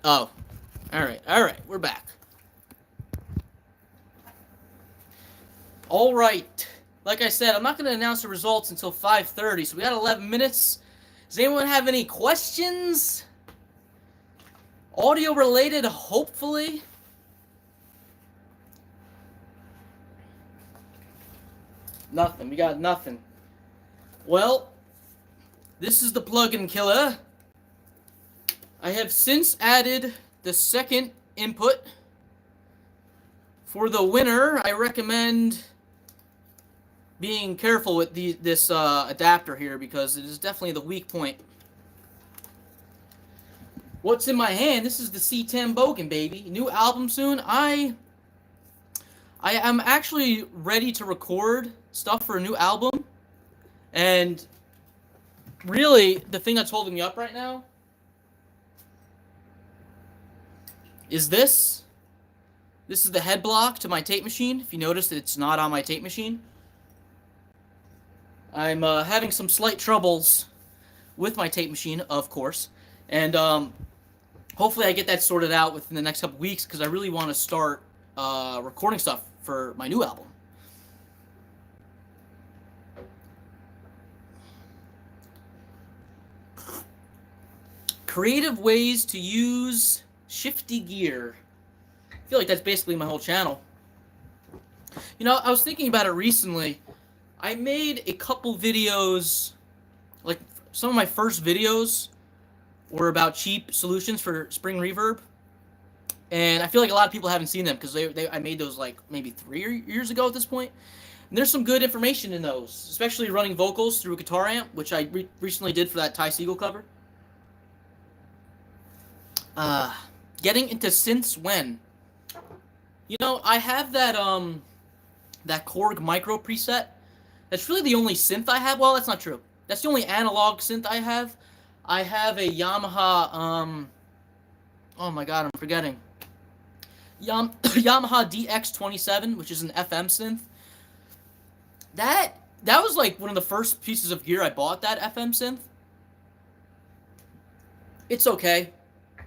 Oh, all right, we're back. All right, like I said, I'm not going to announce the results until 5:30, so we got 11 minutes. Does anyone have any questions? Audio related, hopefully. Nothing. We got nothing. Well, this is the plugin killer. I have since added the second input. For the winner, I recommend being careful with this adapter here because it is definitely the weak point. What's in my hand? This is the C10 Bogen, baby. New album soon. I am actually ready to record stuff for a new album. And really, the thing that's holding me up right now is this. This is the head block to my tape machine. If you notice that it's not on my tape machine. I'm having some slight troubles with my tape machine, of course. And hopefully I get that sorted out within the next couple weeks because I really want to start recording stuff for my new album. Creative ways to use shifty gear. I feel like that's basically my whole channel. You know, I was thinking about it recently. I made a couple videos, like some of my first videos were about cheap solutions for spring reverb. And I feel like a lot of people haven't seen them because I made those like maybe 3 years ago at this point. And there's some good information in those, especially running vocals through a guitar amp, which I recently did for that Ty Segall cover. Getting into synths when? You know, I have that Korg micro preset. That's really the only synth I have. Well, that's not true. That's the only analog synth I have. I have a Yamaha, oh my god, I'm forgetting. Yamaha DX27, which is an FM synth. That was like one of the first pieces of gear I bought, that FM synth. It's okay.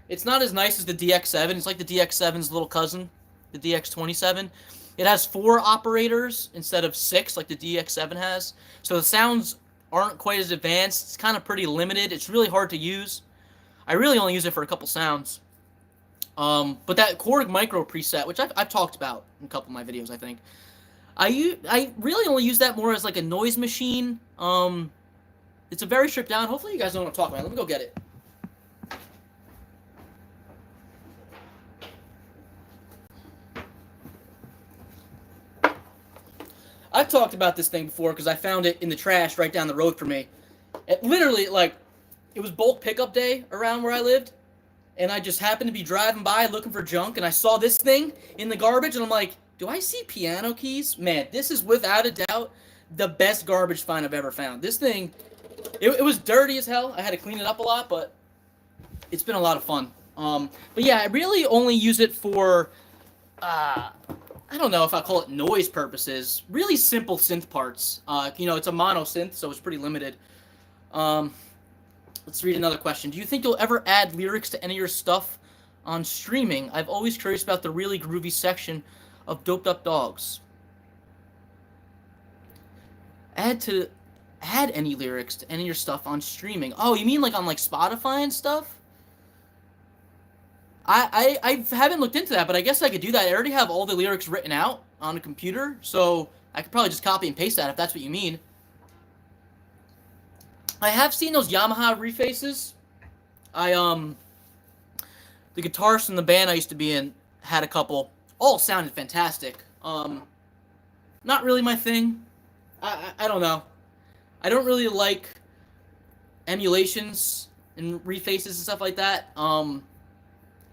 It's not as nice as the DX7. It's like the DX7's little cousin, the DX27. It has 4 operators instead of 6 like the DX7 has. So the sounds aren't quite as advanced. It's kind of pretty limited. It's really hard to use. I really only use it for a couple sounds. But that Korg micro preset, which I've talked about in a couple of my videos, I think. I really only use that more as like a noise machine. It's a very stripped down. Hopefully you guys know what I'm talking about. Let me go get it. I've talked about this thing before because I found it in the trash right down the road from me. It literally, like, it was bulk pickup day around where I lived, and I just happened to be driving by looking for junk, and I saw this thing in the garbage, and I'm like, do I see piano keys? Man, this is without a doubt the best garbage find I've ever found. This thing, it was dirty as hell. I had to clean it up a lot, but it's been a lot of fun. But yeah, I really only use it for, I don't know if I call it noise purposes. Really simple synth parts. You know, it's a mono synth, so it's pretty limited. Let's read another question. Do you think you'll ever add lyrics to any of your stuff on streaming? I've always curious about the really groovy section of Doped Up Dogs. Add any lyrics to any of your stuff on streaming. Oh, you mean like on like Spotify and stuff? I haven't looked into that, but I guess I could do that. I already have all the lyrics written out on a computer, so I could probably just copy and paste that if that's what you mean. I have seen those Yamaha refaces. The guitarist in the band I used to be in had a couple. All sounded fantastic. Not really my thing. I don't know. I don't really like emulations and refaces and stuff like that.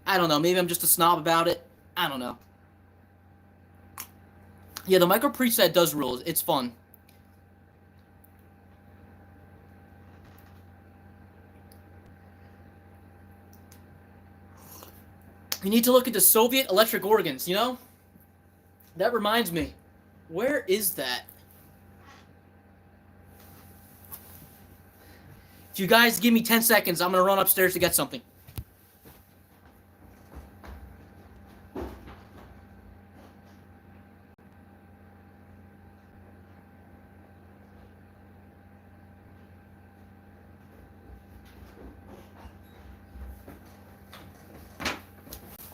I don't know. Maybe I'm just a snob about it. I don't know. Yeah, the micro preset does rule. It's fun. You need to look into Soviet electric organs, you know? That reminds me. Where is that? If you guys give me 10 seconds, I'm going to run upstairs to get something.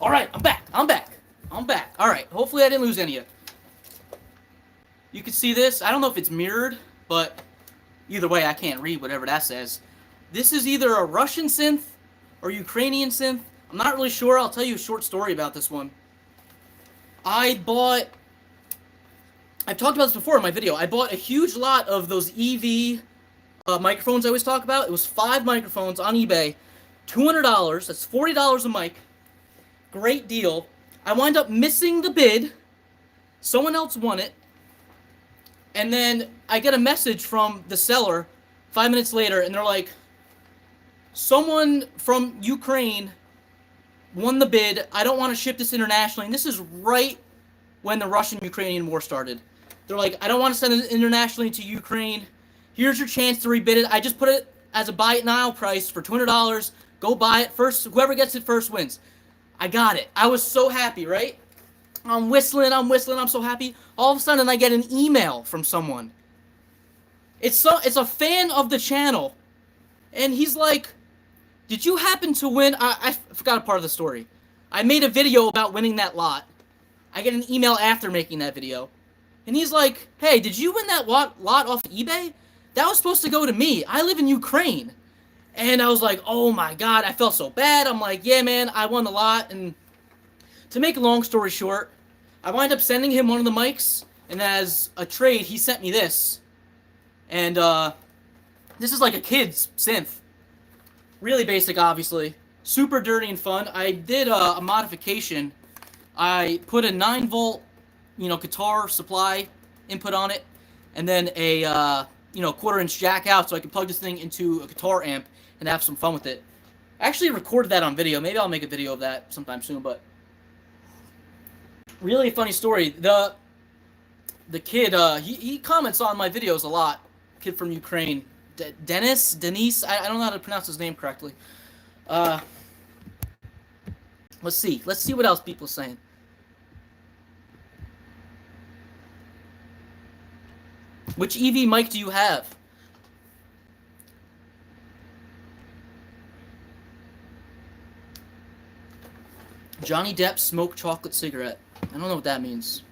All right, I'm back. All right, hopefully I didn't lose any of it. You can see this. I don't know if it's mirrored, but either way, I can't read whatever that says. This is either a Russian synth or Ukrainian synth. I'm not really sure. I'll tell you a short story about this one. I've talked about this before in my video. I bought a huge lot of those EV microphones I always talk about. It was 5 microphones on eBay. $200. That's $40 a mic. Great deal. I wind up missing the bid. Someone else won it. And then I get a message from the seller 5 minutes later, and they're like, someone from Ukraine won the bid. I don't want to ship this internationally. And this is right when the Russian-Ukrainian war started. They're like, I don't want to send it internationally to Ukraine. Here's your chance to rebid it. I just put it as a buy it now price for $200. Go buy it first. Whoever gets it first wins. I got it. I was so happy, right? I'm whistling, I'm so happy. All of a sudden, I get an email from someone. It's a fan of the channel. And he's like, did you happen to win? I forgot a part of the story. I made a video about winning that lot. I get an email after making that video. And he's like, hey, did you win that lot off eBay? That was supposed to go to me. I live in Ukraine. And I was like, oh my God, I felt so bad. I'm like, yeah, man, I won the lot. And to make a long story short, I wind up sending him one of the mics, and as a trade, he sent me this. And this is like a kid's synth. Really basic, obviously. Super dirty and fun. I did a modification. I put a 9-volt, guitar supply input on it, and then a, 1/4-inch jack out so I can plug this thing into a guitar amp and have some fun with it. I actually recorded that on video. Maybe I'll make a video of that sometime soon, but really funny story. The kid, he comments on my videos a lot. Kid from Ukraine. Denise? I don't know how to pronounce his name correctly. Let's see what else people are saying. Which EV mic do you have? Johnny Depp smoked chocolate cigarette. I don't know what that means.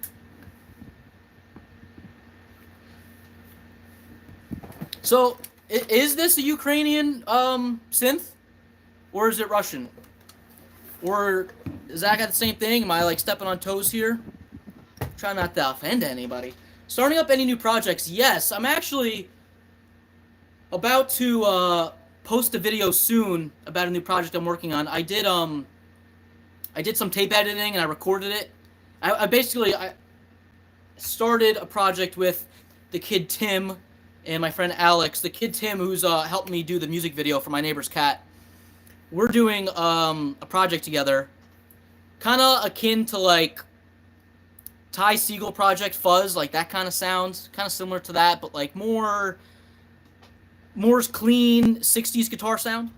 So, is this a Ukrainian synth? Or is it Russian? Or is that got the same thing? Am I like stepping on toes here? Try not to offend anybody. Starting up any new projects? Yes, I'm actually about to post a video soon about a new project I'm working on. I did some tape editing and I recorded it. I basically started a project with the kid Tim and my friend Alex. The kid Tim, who's helped me do the music video for my neighbor's cat. We're doing a project together, kind of akin to like Ty Segall project, Fuzz, like that kind of sound, kind of similar to that, but like more's clean 60s guitar sound.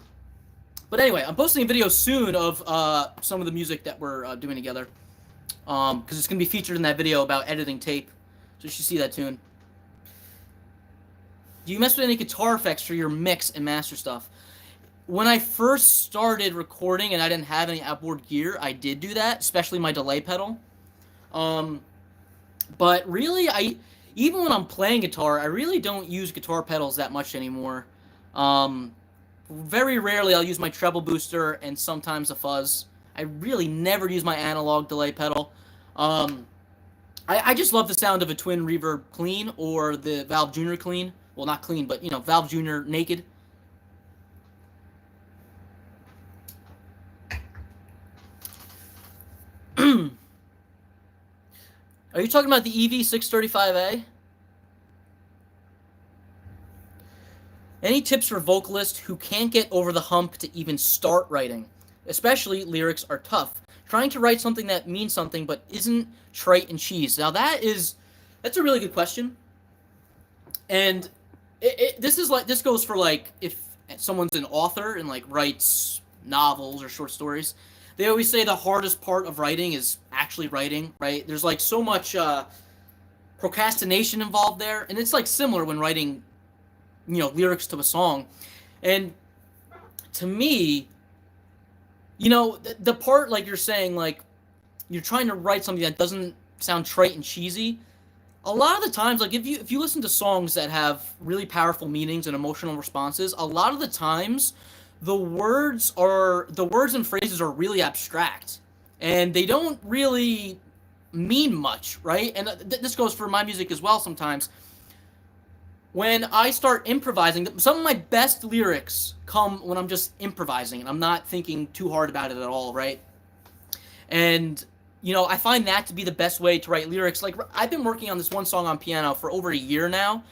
But anyway, I'm posting a video soon of some of the music that we're doing together, because it's going to be featured in that video about editing tape, so you should see that soon. Do you mess with any guitar effects for your mix and master stuff? When I first started recording and I didn't have any outboard gear, I did do that, especially my delay pedal. But really, even when I'm playing guitar, I really don't use guitar pedals that much anymore. Very rarely I'll use my treble booster and sometimes a fuzz. I really never use my analog delay pedal. I just love the sound of a twin reverb clean or the Valve Junior clean. Well, not clean, but, Valve Junior naked. Are you talking about the EV635A? Any tips for vocalists who can't get over the hump to even start writing? Especially lyrics are tough. Trying to write something that means something but isn't trite and cheese. Now that's a really good question. And this goes for like if someone's an author and like writes novels or short stories. They always say the hardest part of writing is actually writing, right? There's like so much procrastination involved there, and it's like similar when writing, lyrics to a song. And to me, You know, the part like you're saying, like you're trying to write something that doesn't sound trite and cheesy. A lot of the times, like if you listen to songs that have really powerful meanings and emotional responses, a lot of the times the words and phrases are really abstract, and they don't really mean much, right? And this goes for my music as well. Sometimes when I start improvising, some of my best lyrics come when I'm just improvising and I'm not thinking too hard about it at all, right? And I find that to be the best way to write lyrics. Like I've been working on this one song on piano for over a year now,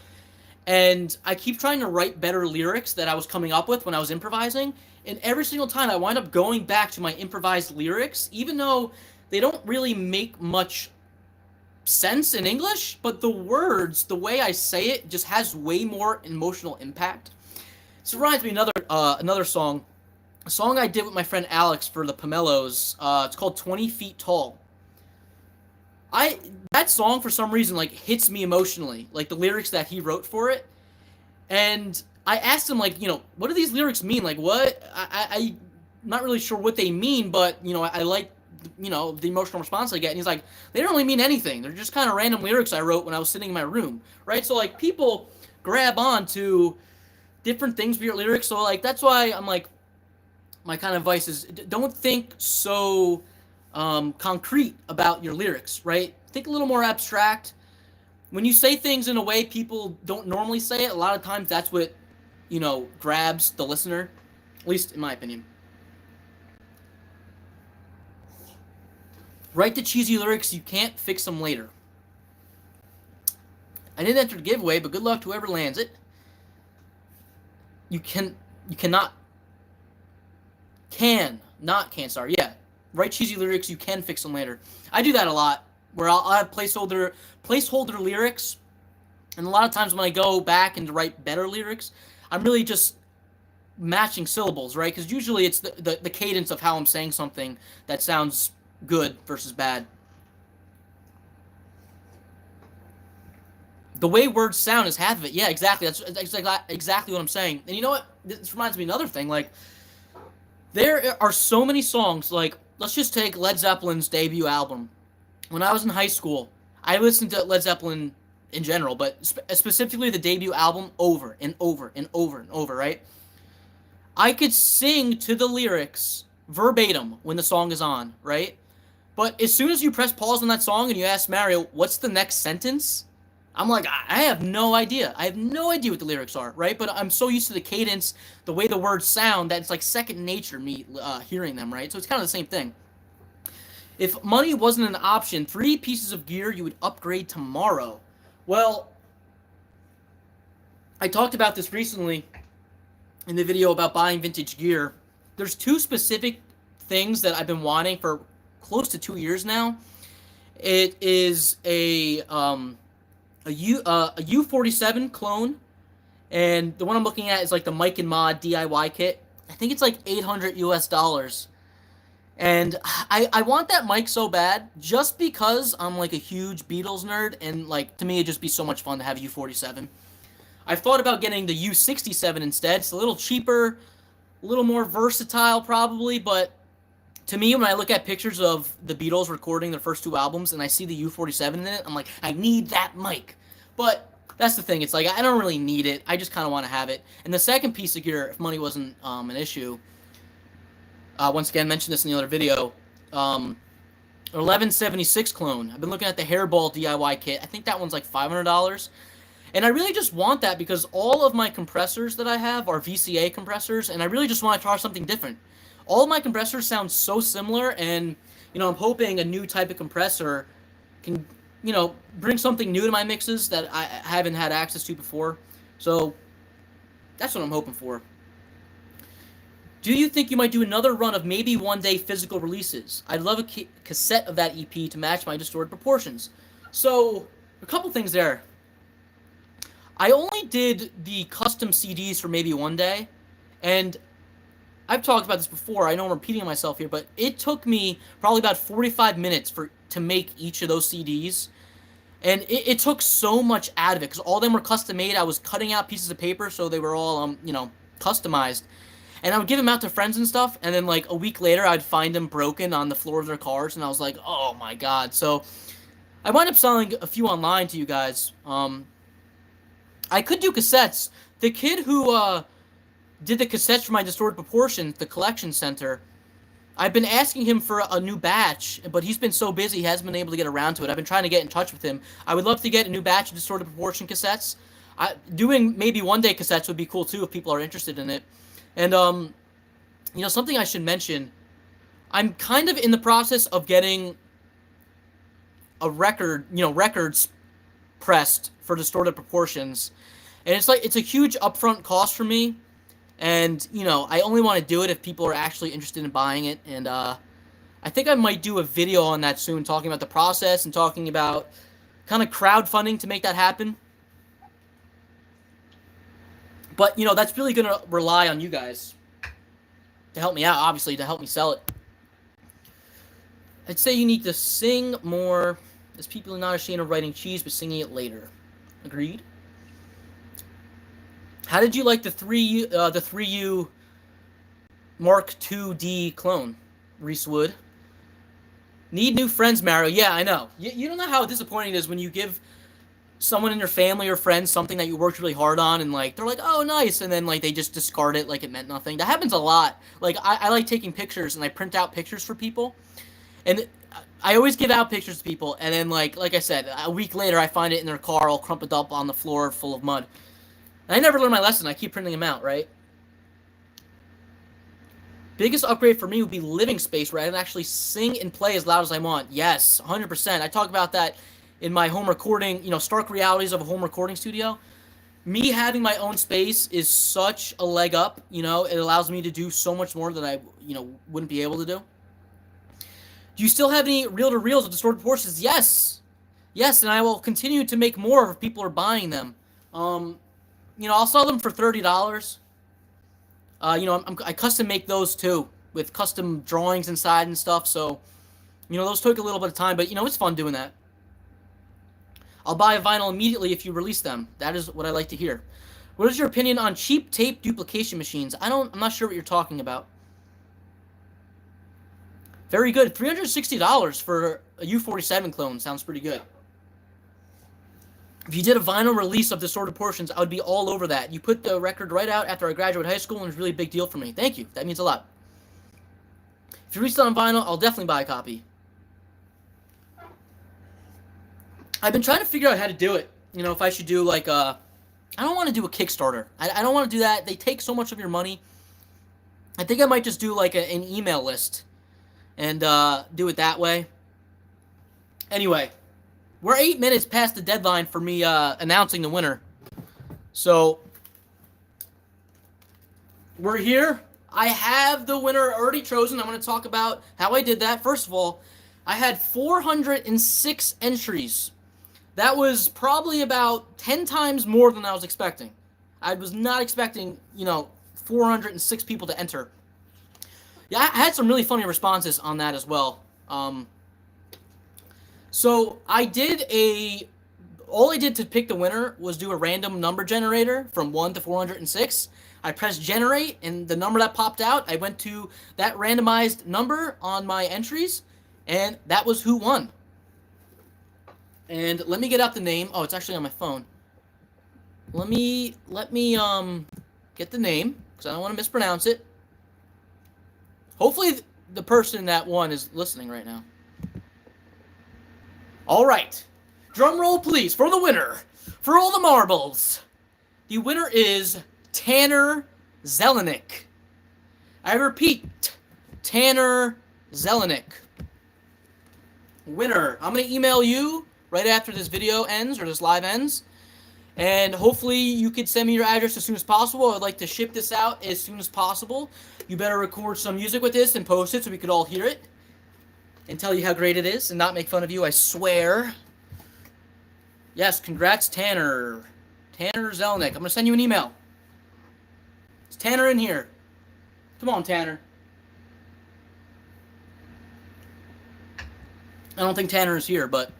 and I keep trying to write better lyrics that I was coming up with when I was improvising. And every single time I wind up going back to my improvised lyrics, even though they don't really make much sense in English, but the words, the way I say it, just has way more emotional impact. This reminds me another song, a song I did with my friend Alex for the Pomelos. It's called 20 Feet Tall. That song for some reason like hits me emotionally, like the lyrics that he wrote for it. And I asked him like, what do these lyrics mean? Like what? I'm not really sure what they mean, but I like the emotional response I get. And he's like, they don't really mean anything. They're just kind of random lyrics I wrote when I was sitting in my room, right? So like people grab on to different things for your lyrics. So like that's why I'm like, my kind of advice is don't think so concrete about your lyrics, right? Think a little more abstract. When you say things in a way people don't normally say it, a lot of times that's what, grabs the listener, at least in my opinion. Write the cheesy lyrics, you can't fix them later. I didn't enter the giveaway, but good luck to whoever lands it. You cannot, sorry, yeah. Write cheesy lyrics, you can fix them later. I do that a lot, where I'll have placeholder lyrics, and a lot of times when I go back and to write better lyrics, I'm really just matching syllables, right? Because usually it's the cadence of how I'm saying something that sounds good versus bad. The way words sound is half of it. Yeah, exactly. That's exactly what I'm saying. And you know what? This reminds me of another thing. Like, there are so many songs, like, let's just take Led Zeppelin's debut album. When I was in high school, I listened to Led Zeppelin in general, but specifically the debut album over and over and over and over, right? I could sing to the lyrics verbatim when the song is on, right? But as soon as you press pause on that song and you ask Mario, what's the next sentence? I'm like, I have no idea. I have no idea what the lyrics are, right? But I'm so used to the cadence, the way the words sound, that it's like second nature me hearing them, right? So it's kind of the same thing. If money wasn't an option, 3 pieces of gear you would upgrade tomorrow. Well, I talked about this recently in the video about buying vintage gear. There's 2 specific things that I've been wanting for close to 2 years now. It is a U47 clone, and the one I'm looking at is like the Mic and Mod DIY kit. I think it's like $800 US. And I want that mic so bad, just because I'm like a huge Beatles nerd, and like to me it'd just be so much fun to have a U47. I've thought about getting the U67 instead. It's a little cheaper, a little more versatile probably, but to me, when I look at pictures of the Beatles recording their first 2 albums and I see the U47 in it, I'm like, I need that mic. But that's the thing. It's like, I don't really need it. I just kind of want to have it. And the second piece of gear, if money wasn't an issue, once again, mentioned this in the other video, 1176 clone. I've been looking at the Hairball DIY kit. I think that one's like $500. And I really just want that because all of my compressors that I have are VCA compressors, and I really just want to try something different. All of my compressors sound so similar, and, I'm hoping a new type of compressor can, bring something new to my mixes that I haven't had access to before. So, that's what I'm hoping for. Do you think you might do another run of maybe one day physical releases? I'd love a cassette of that EP to match my distorted proportions. So, a couple things there. I only did the custom CDs for maybe one day, and I've talked about this before. I know I'm repeating myself here, but it took me probably about 45 minutes to make each of those CDs, and it took so much out of it because all of them were custom made. I was cutting out pieces of paper so they were all customized, And I would give them out to friends and stuff, and then like a week later, I'd find them broken on the floor of their cars, and I was like, oh my god. So I wound up selling a few online to you guys. I could do cassettes. The kid who did the cassettes for my Distorted Proportions, the collection center, I've been asking him for a new batch, but he's been so busy he hasn't been able to get around to it. I've been trying to get in touch with him. I would love to get a new batch of Distorted Proportion cassettes. Doing maybe one-day cassettes would be cool too if people are interested in it. And you know, something I should mention, I'm kind of in the process of getting a record, you know, records pressed for Distorted Proportions. And it's a huge upfront cost for me. And, you know, I only want to do it if people are actually interested in buying it. And I think I might do a video on that soon, talking about the process and talking about kind of crowdfunding to make that happen. But, you know, that's really going to rely on you guys to help me out, obviously, to help me sell it. I'd say you need to sing more, as people are not ashamed of writing cheese, but singing it later. Agreed? How did you like the 3U Mark IID clone, Reese Wood? Need new friends, Mario. Yeah, I know. You don't know how disappointing it is when you give someone in your family or friends something that you worked really hard on, and like they're like, oh, nice, and then like they just discard it like it meant nothing. That happens a lot. Like I like taking pictures, and I print out pictures for people, and I always give out pictures to people, and then like I said, a week later I find it in their car all crumpled up on the floor full of mud. And I never learned my lesson. I keep printing them out, right? Biggest upgrade for me would be living space, where I can actually sing and play as loud as I want. Yes, 100%. I talk about that in my home recording, you know, stark realities of a home recording studio. Me having my own space is such a leg up, you know. It allows me to do so much more that I, you know, wouldn't be able to do. Do you still have any reel-to-reels of Distorted Proportions? Yes. Yes, and I will continue to make more if people are buying them. You know, I'll sell them for $30. You know, I custom make those too, with custom drawings inside and stuff. So, you know, those took a little bit of time, but you know, it's fun doing that. I'll buy a vinyl immediately if you release them. That is what I like to hear. What is your opinion on cheap tape duplication machines? I'm not sure what you're talking about. Very good. $360 for a U47 clone sounds pretty good. If you did a vinyl release of Distorted Proportions, I would be all over that. You put the record right out after I graduated high school, and it's a really big deal for me. Thank you. That means a lot. If you release it on vinyl, I'll definitely buy a copy. I've been trying to figure out how to do it. You know, if I should do like a... I don't want to do a Kickstarter. I don't want to do that. They take so much of your money. I think I might just do like an email list and do it that way. Anyway, we're 8 minutes past the deadline for me announcing the winner. So, we're here. I have the winner already chosen. I'm going to talk about how I did that. First of all, I had 406 entries. That was probably about 10 times more than I was expecting. I was not expecting, you know, 406 people to enter. Yeah, I had some really funny responses on that as well. So I did all I did to pick the winner was do a random number generator from 1 to 406. I pressed generate, and the number that popped out, I went to that randomized number on my entries, and that was who won. And let me get out the name. Oh, it's actually on my phone. Let me get the name, because I don't want to mispronounce it. Hopefully the person that won is listening right now. All right. Drum roll, please, for the winner. For all the marbles. The winner is Tanner Zelenik. I repeat, Tanner Zelenik. Winner. I'm going to email you right after this video ends, or this live ends. And hopefully you could send me your address as soon as possible. I'd like to ship this out as soon as possible. You better record some music with this and post it so we could all hear it. And tell you how great it is and not make fun of you, I swear. Yes, congrats, Tanner. Tanner Zelenik. I'm going to send you an email. Is Tanner in here? Come on, Tanner. I don't think Tanner is here, but...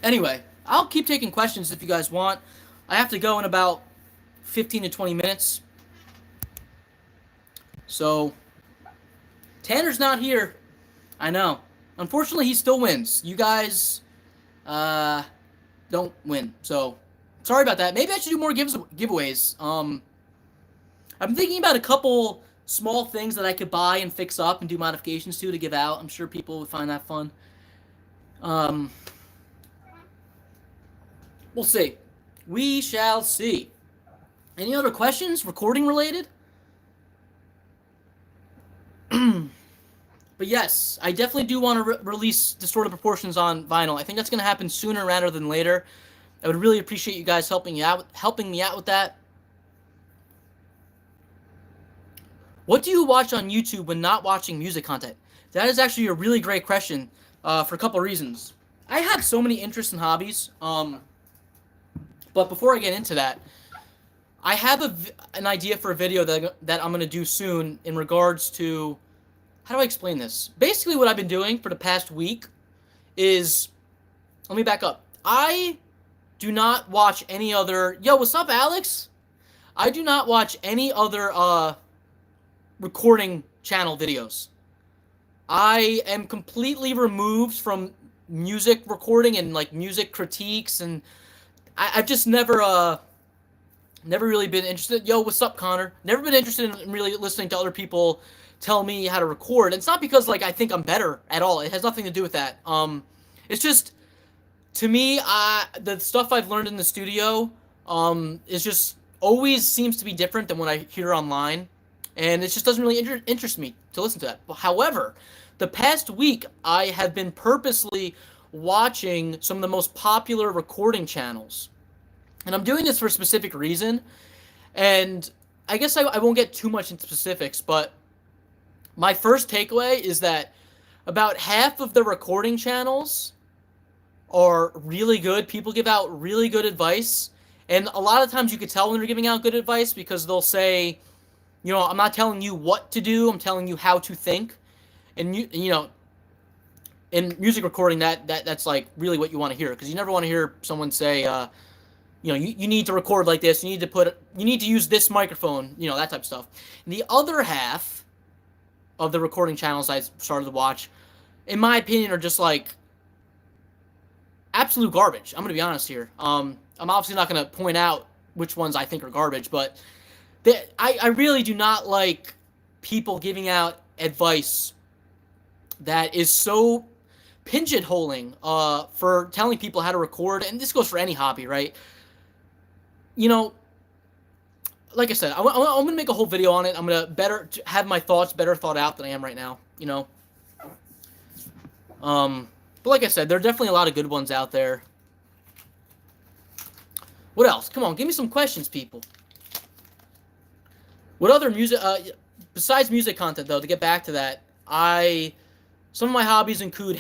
Anyway, I'll keep taking questions if you guys want. I have to go in about 15 to 20 minutes. So, Tanner's not here. I know. Unfortunately, he still wins. You guys don't win. So, sorry about that. Maybe I should do more giveaways. I'm thinking about a couple small things that I could buy and fix up and do modifications to give out. I'm sure people would find that fun. We'll see. We shall see. Any other questions, recording related? But yes, I definitely do want to release Distorted Proportions on vinyl. I think that's going to happen sooner rather than later. I would really appreciate you guys helping me out with that. What do you watch on YouTube when not watching music content? That is actually a really great question for a couple of reasons. I have so many interests and hobbies. But before I get into that, I have an idea for a video that I'm going to do soon in regards to... How do I explain this? Basically, what I've been doing for the past week is... Let me back up. I do not watch any other... Yo, what's up, Alex? I do not watch any other recording channel videos. I am completely removed from music recording and like music critiques, and I've just never really been interested. Yo, what's up, Connor? Never been interested in really listening to other people tell me how to record. And it's not because like I think I'm better at all. It has nothing to do with that. It's just, to me, the stuff I've learned in the studio is just always seems to be different than what I hear online, and it just doesn't really interest me to listen to that. However, the past week I have been purposely watching some of the most popular recording channels, and I'm doing this for a specific reason. And I guess I won't get too much into specifics, but my first takeaway is that about half of the recording channels are really good. People give out really good advice, and a lot of times you could tell when they're giving out good advice because they'll say, you know, I'm not telling you what to do, I'm telling you how to think. And you know, in music recording, that's like really what you want to hear, because you never want to hear someone say, you know, you need to record like this, you need to use this microphone, you know, that type of stuff. And the other half of the recording channels I started to watch, in my opinion, are just like absolute garbage. I'm gonna be honest here. I'm obviously not gonna point out which ones I think are garbage, but I really do not like people giving out advice that is so pigeonholing for telling people how to record. And this goes for any hobby, right? You know, like I said, I'm going to make a whole video on it. I'm going to have my thoughts better thought out than I am right now, you know. But like I said, there are definitely a lot of good ones out there. What else? Come on, give me some questions, people. What other music, besides music content, though, to get back to that, some of my hobbies include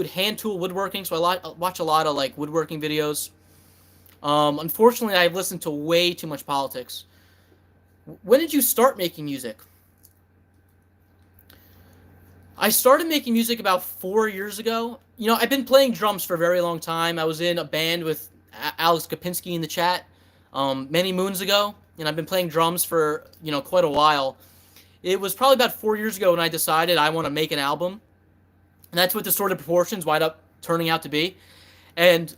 hand tool woodworking, so I watch a lot of like woodworking videos. Unfortunately, I've listened to way too much politics. When did you start making music? I started making music about 4 years ago. You know, I've been playing drums for a very long time. I was in a band with Alex Kapinski in the chat many moons ago, and I've been playing drums for, you know, quite a while. It was probably about 4 years ago when I decided I want to make an album, and that's what Distorted Proportions wound up turning out to be. And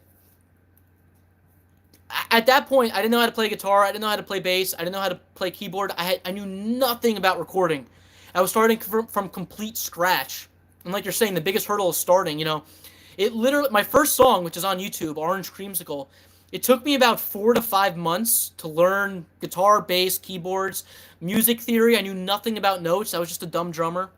at that point, I didn't know how to play guitar, I didn't know how to play bass, I didn't know how to play keyboard. I knew nothing about recording. I was starting from complete scratch. And like you're saying, the biggest hurdle is starting, you know. It literally, my first song, which is on YouTube, Orange Creamsicle, it took me about 4 to 5 months to learn guitar, bass, keyboards, music theory. I knew nothing about notes. I was just a dumb drummer.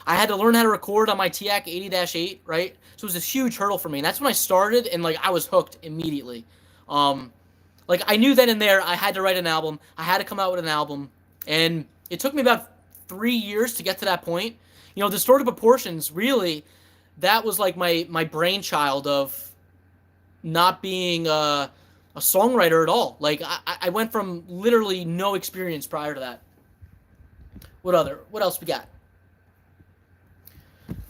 I had to learn how to record on my TAC 80-8, right? So it was this huge hurdle for me. And that's when I started, and like I was hooked immediately. Like I knew then and there I had to write an album. I had to come out with an album. And it took me about 3 years to get to that point. You know, Distorted Proportions, really, that was like my brainchild of not being a songwriter at all. Like I went from literally no experience prior to that. What else we got?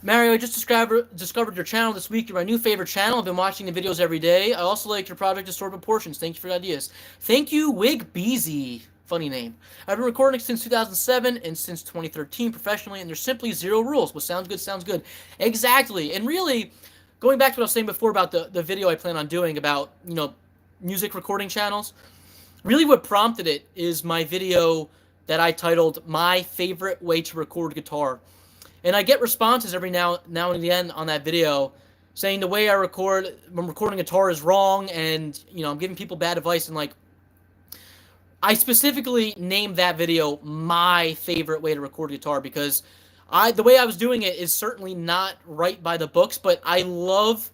Mario, I just discovered your channel this week. You're my new favorite channel. I've been watching the videos every day. I also like your project Distorted Proportions. Thank you for the ideas. Thank you, Wig Beezy. Funny name. I've been recording since 2007 and since 2013 professionally, and there's simply zero rules. What sounds good, sounds good. Exactly. And really, going back to what I was saying before about the video I plan on doing about, music recording channels, really what prompted it is my video that I titled My Favorite Way to Record Guitar. And I get responses every now and again on that video saying the way I'm recording guitar is wrong, and I'm giving people bad advice. And I specifically named that video My Favorite Way to Record Guitar because the way I was doing it is certainly not right by the books, but I love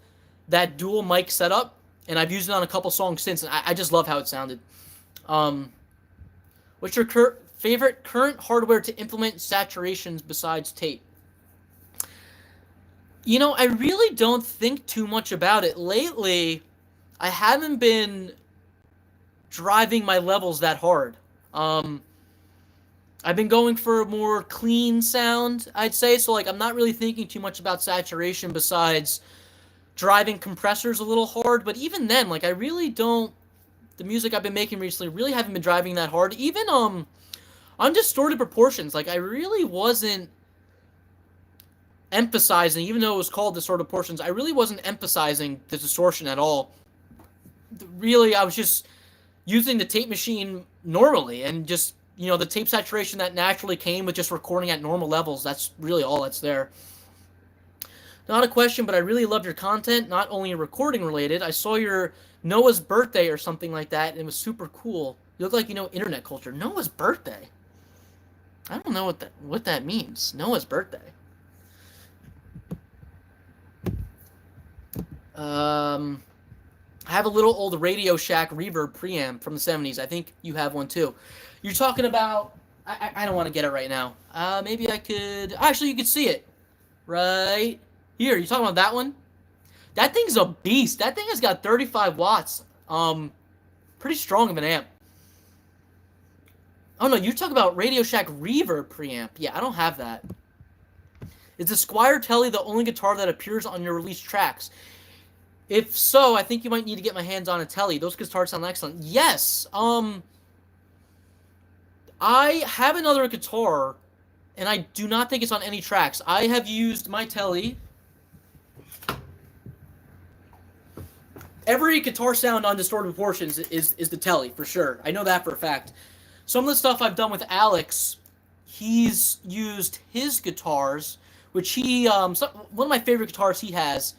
that dual mic setup, and I've used it on a couple songs since, and I just love how it sounded. What's your favorite current hardware to implement saturations besides tape? I really don't think too much about it. Lately, I haven't been driving my levels that hard. I've been going for a more clean sound, I'd say. So, I'm not really thinking too much about saturation besides driving compressors a little hard. But even then, I really don't... The music I've been making recently really haven't been driving that hard. Even, on Distorted Proportions, I really wasn't emphasizing, even though it was called Distorted Proportions, I really wasn't emphasizing the distortion at all. Really, I was just using the tape machine normally, and just, the tape saturation that naturally came with just recording at normal levels. That's really all that's there. Not a question, but I really loved your content, not only recording related. I saw your Noah's birthday or something like that, and it was super cool. You look like internet culture. Noah's birthday? I don't know what that means. Noah's birthday. I have a little old Radio Shack Reverb preamp from the 70s. I think you have one too. You're talking about... I don't want to get it right now. Maybe I could... Actually, you could see it. Right here. You talking about that one? That thing's a beast. That thing has got 35 watts. Pretty strong of an amp. Oh, no. You're talking about Radio Shack Reverb preamp. Yeah, I don't have that. Is the Squier Telly the only guitar that appears on your released tracks? If so, I think you might need to get my hands on a Telly. Those guitars sound excellent. Yes. I have another guitar, and I do not think it's on any tracks. I have used my Telly. Every guitar sound on Distorted Proportions is the Telly, for sure. I know that for a fact. Some of the stuff I've done with Alex, he's used his guitars, which one of my favorite guitars he has...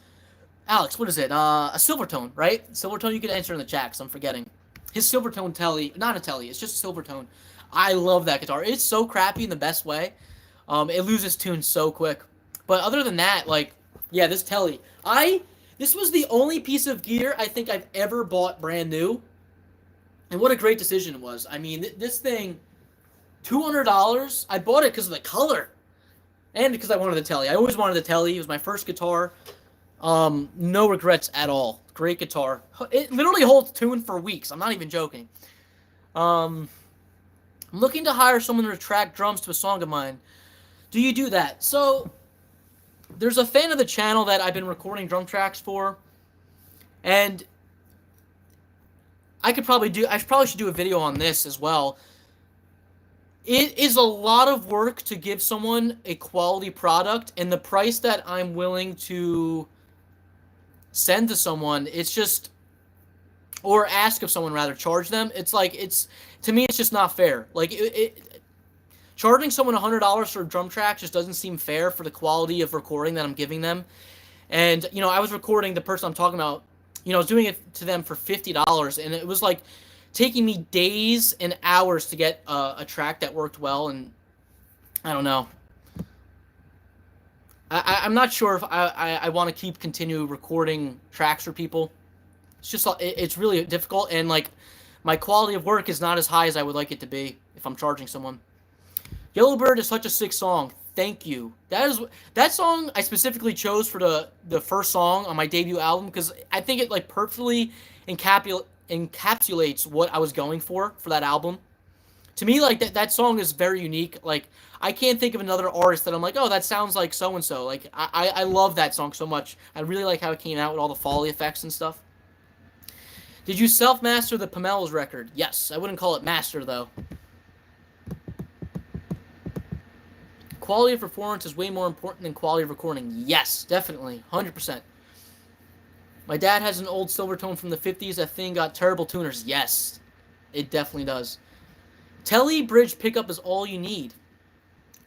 Alex, what is it? A Silvertone, right? Silvertone, you can answer in the chat, because I'm forgetting. His Silvertone Telly, not a Telly, it's just a Silvertone. I love that guitar. It's so crappy in the best way. It loses tune so quick. But other than that, yeah, this Telly. This was the only piece of gear I think I've ever bought brand new. And what a great decision it was. I mean, this thing, $200. I bought it because of the color. And because I wanted the Telly. I always wanted the Telly. It was my first guitar. No regrets at all. Great guitar. It literally holds tune for weeks. I'm not even joking. I'm looking to hire someone to track drums to a song of mine. Do you do that? So, there's a fan of the channel that I've been recording drum tracks for, and I probably should do a video on this as well. It is a lot of work to give someone a quality product, and the price that I'm willing to send to someone, it's just, or ask of someone rather, charge them. To me, it's just not fair. Charging someone $100 for a drum track just doesn't seem fair for the quality of recording that I'm giving them. And, I was recording the person I'm talking about, I was doing it to them for $50, and it was taking me days and hours to get a track that worked well, and I don't know. I'm not sure if I want to continue recording tracks for people. It's just, it's really difficult, and my quality of work is not as high as I would like it to be if I'm charging someone. Yellowbird is such a sick song. Thank you. That song I specifically chose for the first song on my debut album because I think it perfectly encapsulates what I was going for that album. To me, like, that song is very unique. Like, I can't think of another artist that I'm like, oh, that sounds like so-and-so. Like, I love that song so much. I really like how it came out with all the Foley effects and stuff. Did you self-master the Pamelas record? Yes. I wouldn't call it master, though. Quality of performance is way more important than quality of recording. Yes, definitely. 100%. My dad has an old Silvertone from the 50s. That thing got terrible tuners. Yes, it definitely does. Tele bridge pickup is all you need.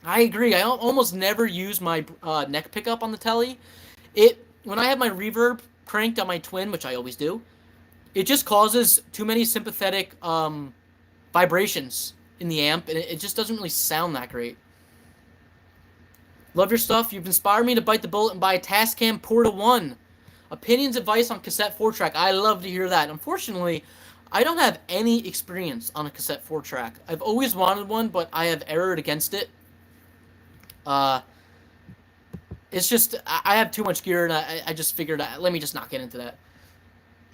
I agree. I almost never use my neck pickup on the Tele. When I have my reverb cranked on my Twin, which I always do, it just causes too many sympathetic vibrations in the amp, and it just doesn't really sound that great. Love your stuff. You've inspired me to bite the bullet and buy a Tascam Porta 1. Opinions, advice on cassette 4-track. I love to hear that. Unfortunately, I don't have any experience on a cassette 4-track. I've always wanted one, but I have erred against it. It's just, I have too much gear, and I just figured, let me just not get into that.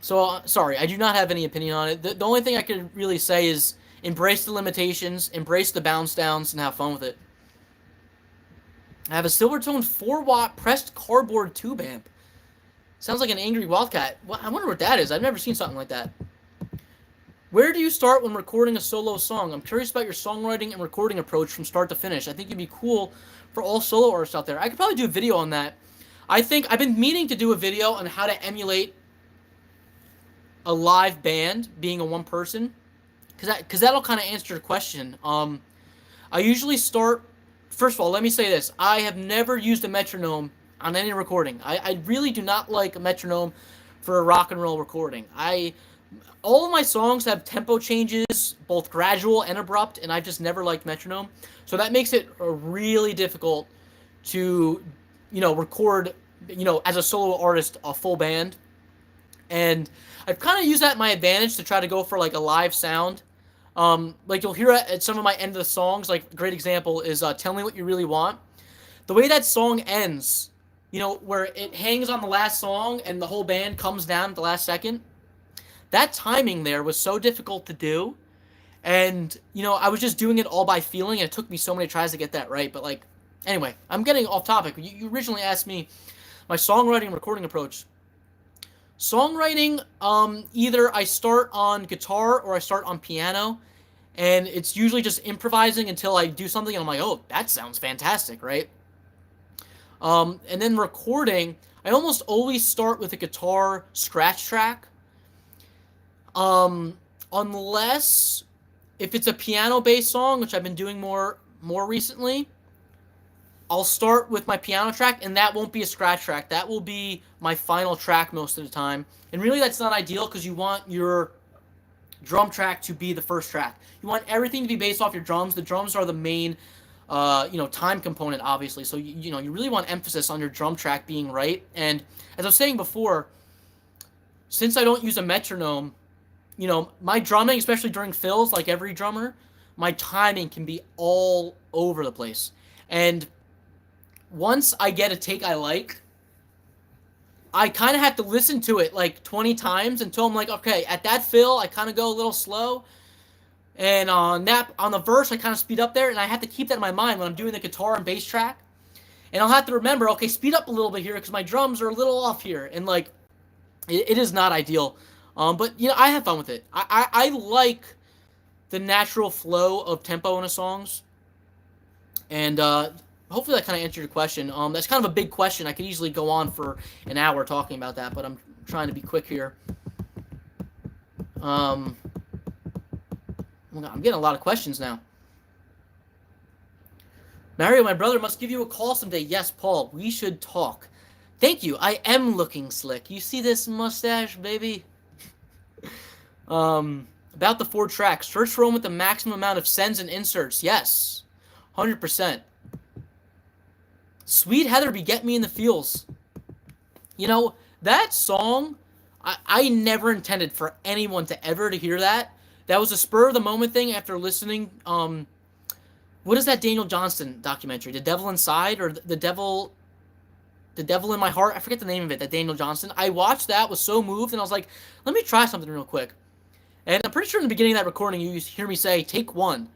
So, sorry, I do not have any opinion on it. The only thing I can really say is embrace the limitations, embrace the bounce downs, and have fun with it. I have a Silvertone 4-watt pressed cardboard tube amp. Sounds like an angry wildcat. Well, I wonder what that is. I've never seen something like that. Where do you start when recording a solo song? I'm curious about your songwriting and recording approach from start to finish. I think it'd be cool for all solo artists out there. I could probably do a video on that. I think I've been meaning to do a video on how to emulate a live band being a one person, because that'll kind of answer your question. I usually start. First of all, let me say this. I have never used a metronome on any recording. I really do not like a metronome for a rock and roll recording. All of my songs have tempo changes, both gradual and abrupt, and I've just never liked metronome. So that makes it really difficult to, record, as a solo artist, a full band. And I've kind of used that to my advantage to try to go for like a live sound. Like you'll hear at some of my end of the songs, like a great example is Tell Me What You Really Want. The way that song ends, where it hangs on the last song and the whole band comes down at the last second, that timing there was so difficult to do. And, I was just doing it all by feeling, and it took me so many tries to get that right. But, anyway, I'm getting off topic. You originally asked me my songwriting and recording approach. Songwriting, either I start on guitar or I start on piano, and it's usually just improvising until I do something and I'm like, oh, that sounds fantastic, right? And then recording, I almost always start with a guitar scratch track. Unless if it's a piano-based song, which I've been doing more recently, I'll start with my piano track, and that won't be a scratch track. That will be my final track most of the time. And really, that's not ideal because you want your drum track to be the first track. You want everything to be based off your drums. The drums are the main, time component, obviously. So, you really want emphasis on your drum track being right. And as I was saying before, since I don't use a metronome, my drumming, especially during fills, like every drummer, my timing can be all over the place. And once I get a take I like, I kind of have to listen to it like 20 times until I'm like, okay, at that fill, I kind of go a little slow. And on the verse, I kind of speed up there. And I have to keep that in my mind when I'm doing the guitar and bass track. And I'll have to remember, okay, speed up a little bit here because my drums are a little off here. And it is not ideal. But, I have fun with it. I like the natural flow of tempo in the songs. And hopefully that kind of answered your question. That's kind of a big question. I could easily go on for an hour talking about that, but I'm trying to be quick here. I'm getting a lot of questions now. Mario, my brother must give you a call someday. Yes, Paul, we should talk. Thank you. I am looking slick. You see this mustache, baby? About the 4 tracks. Search for one with the maximum amount of sends and inserts. Yes. 100%. Sweet Heather be Get Me in the Feels. That song, I never intended for anyone to ever to hear that. That was a spur of the moment thing after listening. What is that Daniel Johnston documentary? The Devil Inside or The Devil in My Heart? I forget the name of it, that Daniel Johnston. I watched that, was so moved, and I was like, let me try something real quick. And I'm pretty sure in the beginning of that recording, you hear me say, take 1.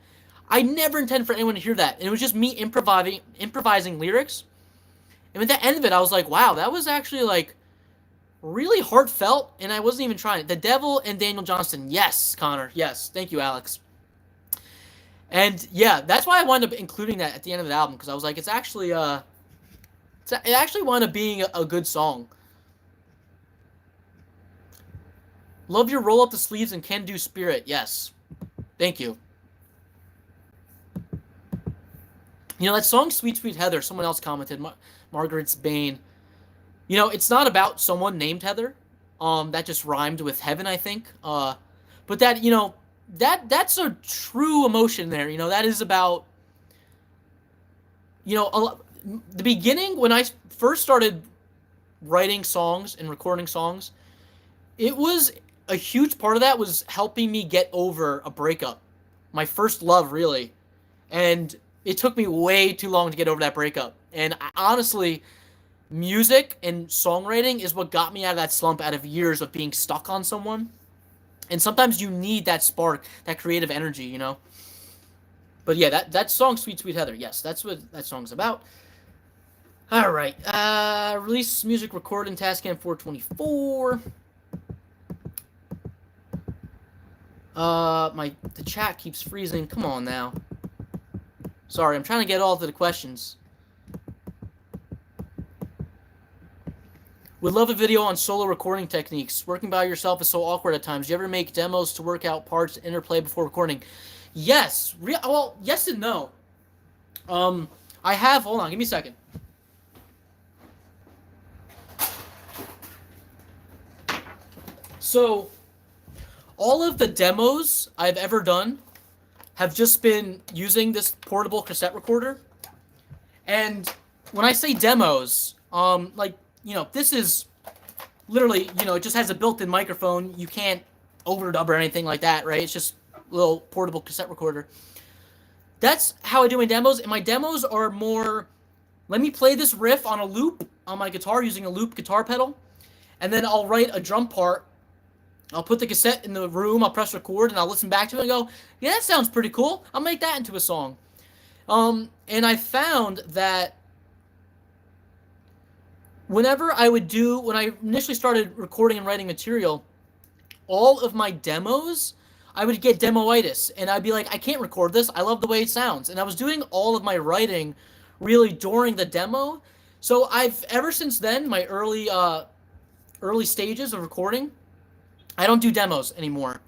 I never intended for anyone to hear that. And it was just me improvising lyrics. And at the end of it, I was like, wow, that was actually like really heartfelt, and I wasn't even trying. The Devil and Daniel Johnston. Yes, Connor. Yes. Thank you, Alex. And yeah, that's why I wound up including that at the end of the album, because I was like, it actually wound up being a good song. Love your roll up the sleeves and can do spirit. Yes. Thank you. You know, that song Sweet Sweet Heather, someone else commented, Margaret's Bane. You know, it's not about someone named Heather. That just rhymed with heaven, I think. But that, you know, that's a true emotion there. You know, that is about, you know, the beginning when I first started writing songs and recording songs, it was a huge part of that was helping me get over a breakup. My first love, really. And it took me way too long to get over that breakup. And honestly, music and songwriting is what got me out of that slump, out of years of being stuck on someone. And sometimes you need that spark, that creative energy, you know? But yeah, that song, Sweet Sweet Heather, yes, that's what that song's about. All right. Release music recording Tascam 424. The chat keeps freezing. Come on now. Sorry, I'm trying to get all to the questions. Would love a video on solo recording techniques. Working by yourself is so awkward at times. Do you ever make demos to work out parts, interplay before recording? Yes. Well, yes and no. I have. Hold on. Give me a second. So, all of the demos I've ever done have just been using this portable cassette recorder. And when I say demos, like, you know, this is literally, you know, it just has a built-in microphone. You can't overdub or anything like that, right? It's just a little portable cassette recorder. That's how I do my demos. And my demos are more, let me play this riff on a loop on my guitar using a loop guitar pedal. And then I'll write a drum part. I'll put the cassette in the room, I'll press record, and I'll listen back to it and go, yeah, that sounds pretty cool. I'll make that into a song. And I found that when I initially started recording and writing material, all of my demos, I would get demoitis. And I'd be like, I can't record this. I love the way it sounds. And I was doing all of my writing really during the demo. So ever since then, my early stages of recording, I don't do demos anymore.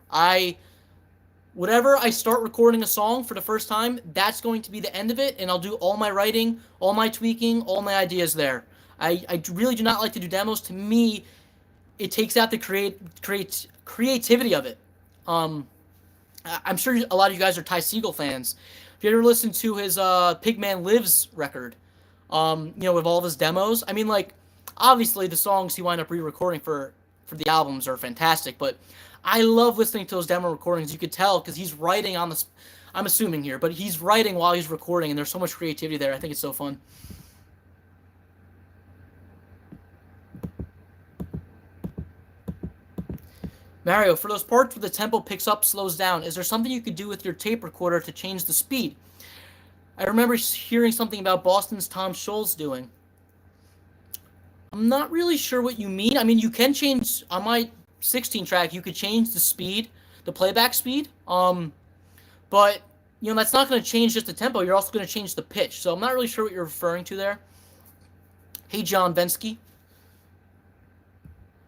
Whatever I start recording a song for the first time, that's going to be the end of it, and I'll do all my writing, all my tweaking, all my ideas there. I really do not like to do demos. To me, it takes out the creativity of it. I'm sure a lot of you guys are Ty Segall fans. If you ever listened to his Pigman Lives record, you know, with all of his demos, I mean, like, obviously the songs he wound up re-recording for the albums are fantastic, but I love listening to those demo recordings. You could tell because he's writing on the, I'm assuming here, but he's writing while he's recording, and there's so much creativity there. I think it's so fun. Mario, for those parts where the tempo picks up, slows down, is there something you could do with your tape recorder to change the speed? I remember hearing something about Boston's Tom Scholz doing. I'm not really sure what you mean. I mean, you can change, on my 16 track, you could change the speed, the playback speed. But, you know, that's not going to change just the tempo. You're also going to change the pitch. So I'm not really sure what you're referring to there. Hey, John Bensky.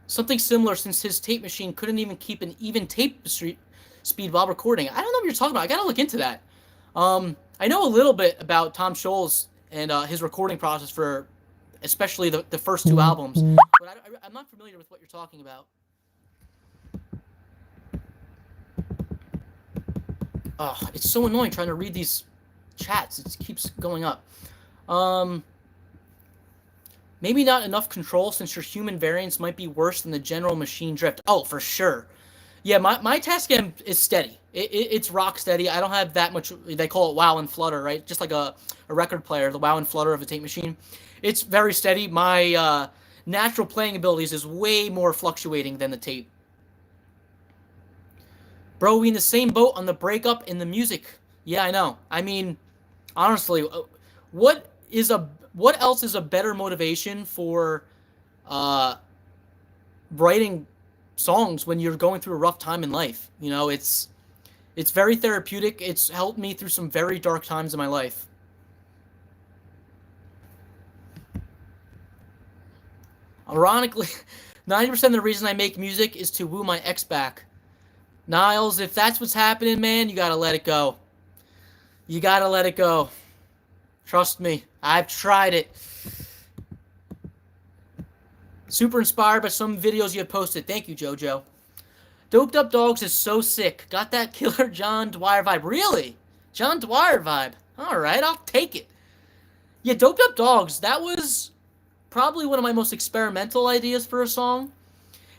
Something similar, since his tape machine couldn't even keep an even tape speed while recording. I don't know what you're talking about. I got to look into that. I know a little bit about Tom Scholz and his recording process for especially the first two albums. But I'm not familiar with what you're talking about. Oh, it's so annoying trying to read these chats. It keeps going up. Maybe not enough control since your human variance might be worse than the general machine drift. Oh, for sure. Yeah, my Tascam is steady. It's rock steady. I don't have that much. They call it wow and flutter, right? Just like a record player, the wow and flutter of a tape machine. It's very steady. My natural playing abilities is way more fluctuating than the tape. Bro, we in the same boat on the breakup in the music Yeah, I know. I mean, honestly, what else is a better motivation for writing songs when you're going through a rough time in life? You know, it's very therapeutic. It's helped me through some very dark times in my life. Ironically, 90% of the reason I make music is to woo my ex back. Niles, if that's what's happening, man, you gotta let it go. You gotta let it go. Trust me, I've tried it. Super inspired by some videos you have posted. Thank you, JoJo. Doped Up Dogs is so sick. Got that killer John Dwyer vibe. Really? John Dwyer vibe. Alright, I'll take it. Yeah, Doped Up Dogs, that was probably one of my most experimental ideas for a song.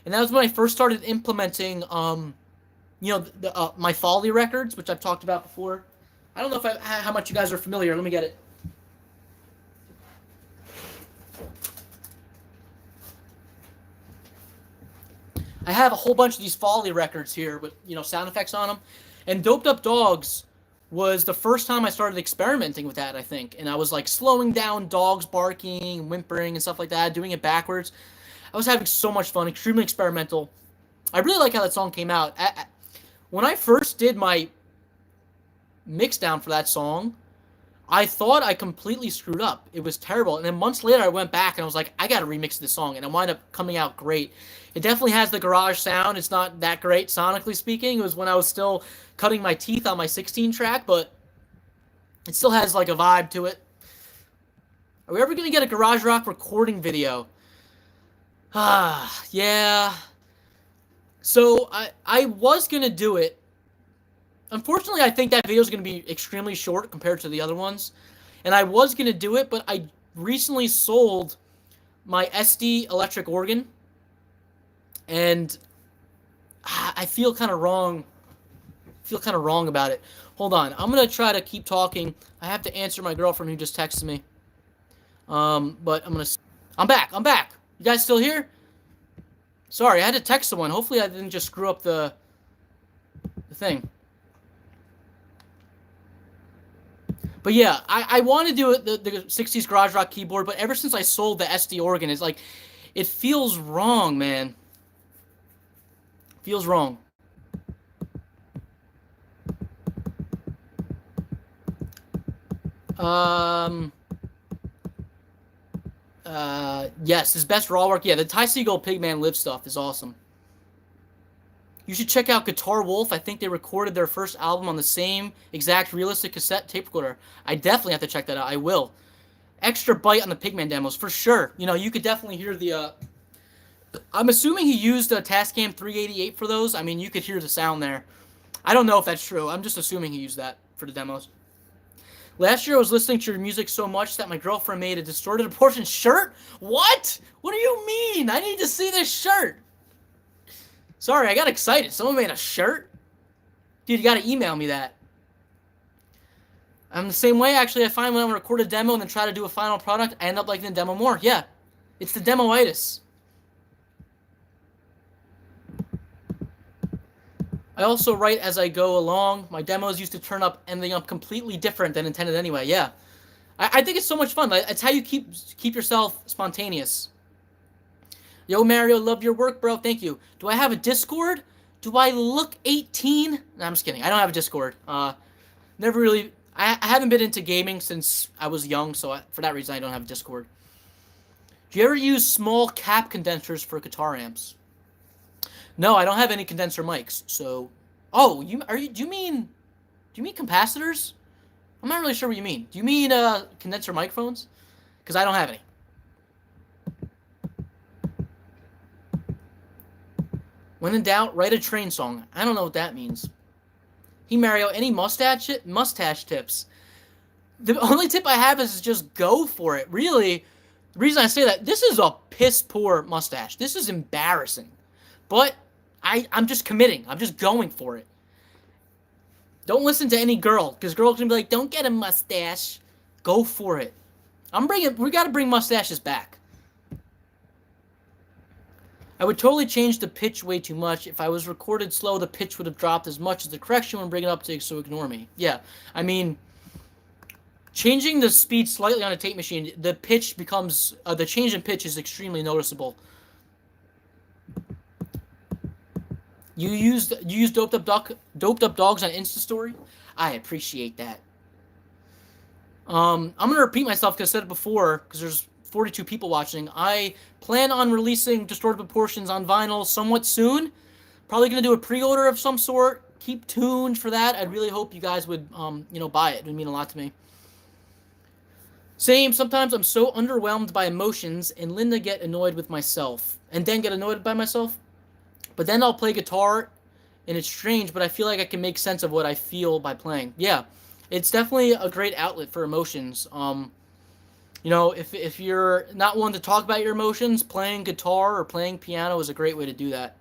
And that was when I first started implementing, my Foley records, which I've talked about before. I don't know how much you guys are familiar. Let me get it. I have a whole bunch of these Foley records here with, sound effects on them. And Doped Up Dogs was the first time I started experimenting with that, I think. And I was like slowing down dogs barking, whimpering, and stuff like that, doing it backwards. I was having so much fun, extremely experimental. I really like how that song came out. When I first did my mix down for that song, I thought I completely screwed up. It was terrible. And then months later, I went back and I was like, I got to remix this song. And it wound up coming out great. It definitely has the garage sound. It's not that great, sonically speaking. It was when I was still cutting my teeth on my 16 track, but it still has like a vibe to it. Are we ever going to get a garage rock recording video? Yeah. So I was going to do it. Unfortunately, I think that video is going to be extremely short compared to the other ones. And I was going to do it, but I recently sold my SD electric organ. And I feel kind of wrong. About it. Hold on. I'm going to try to keep talking. I have to answer my girlfriend who just texted me. But I'm back. You guys still here? Sorry, I had to text someone. Hopefully I didn't just screw up the thing. But yeah, I want to do it, the 60s garage rock keyboard, but ever since I sold the SD organ, it's like, it feels wrong, man. Feels wrong. Yes, his best raw work. Yeah, the Ty Segall Pigman Live stuff is awesome. You should check out Guitar Wolf. I think they recorded their first album on the same exact realistic cassette tape recorder. I definitely have to check that out. I will. Extra bite on the Pigman demos, for sure. You could definitely hear the... I'm assuming he used a Tascam 388 for those. I mean, you could hear the sound there. I don't know if that's true. I'm just assuming he used that for the demos. Last year, I was listening to your music so much that my girlfriend made a distorted proportion shirt. What? What do you mean? I need to see this shirt. Sorry, I got excited. Someone made a shirt? Dude, you got to email me that. I'm the same way, actually. I find when I record a demo and then try to do a final product, I end up liking the demo more. Yeah, it's the demoitis. I also write as I go along. My demos used to ending up completely different than intended anyway. Yeah, I think it's so much fun. It's how you keep yourself spontaneous. Yo, Mario, love your work, bro. Thank you. Do I have a Discord? Do I look 18? No, I'm just kidding. I don't have a Discord. Never really... I haven't been into gaming since I was young, so for that reason, I don't have a Discord. Do you ever use small cap condensers for guitar amps? No, I don't have any condenser mics, so... Oh, do you mean capacitors? I'm not really sure what you mean. Do you mean condenser microphones? Because I don't have any. When in doubt, write a train song. I don't know what that means. Hey, Mario, any mustache tips? The only tip I have is just go for it. Really, the reason I say that, this is a piss-poor mustache. This is embarrassing. But I'm just committing. I'm just going for it. Don't listen to any girl, because girls can be like, don't get a mustache. Go for it. We got to bring mustaches back. I would totally change the pitch way too much. If I was recorded slow, the pitch would have dropped as much as the correction would bring it up to, so ignore me. Yeah, I mean, changing the speed slightly on a tape machine, the pitch becomes, the change in pitch is extremely noticeable. You used doped up dogs on Insta Story? I appreciate that. I'm gonna repeat myself because I said it before, because there's 42 people watching. I plan on releasing Distorted Proportions on vinyl somewhat soon. Probably gonna do a pre-order of some sort. Keep tuned for that. I really hope you guys would, buy it. It would mean a lot to me. Same. Sometimes I'm so underwhelmed by emotions, and Linda get annoyed with myself, and then get annoyed by myself. But then I'll play guitar, and it's strange, but I feel like I can make sense of what I feel by playing. Yeah, it's definitely a great outlet for emotions. If you're not one to talk about your emotions, playing guitar or playing piano is a great way to do that.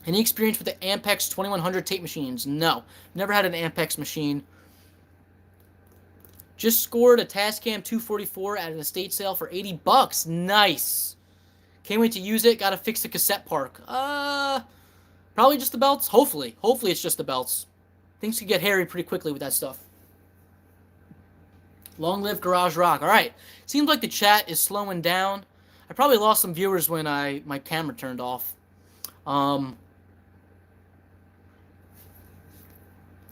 Any experience with the Ampex 2100 tape machines? No, never had an Ampex machine. Just scored a Tascam 244 at an estate sale for $80. Nice. Can't wait to use it. Gotta fix the cassette park. Probably just the belts. Hopefully it's just the belts. Things could get hairy pretty quickly with that stuff. Long live Garage Rock. All right. Seems like the chat is slowing down. I probably lost some viewers when my camera turned off.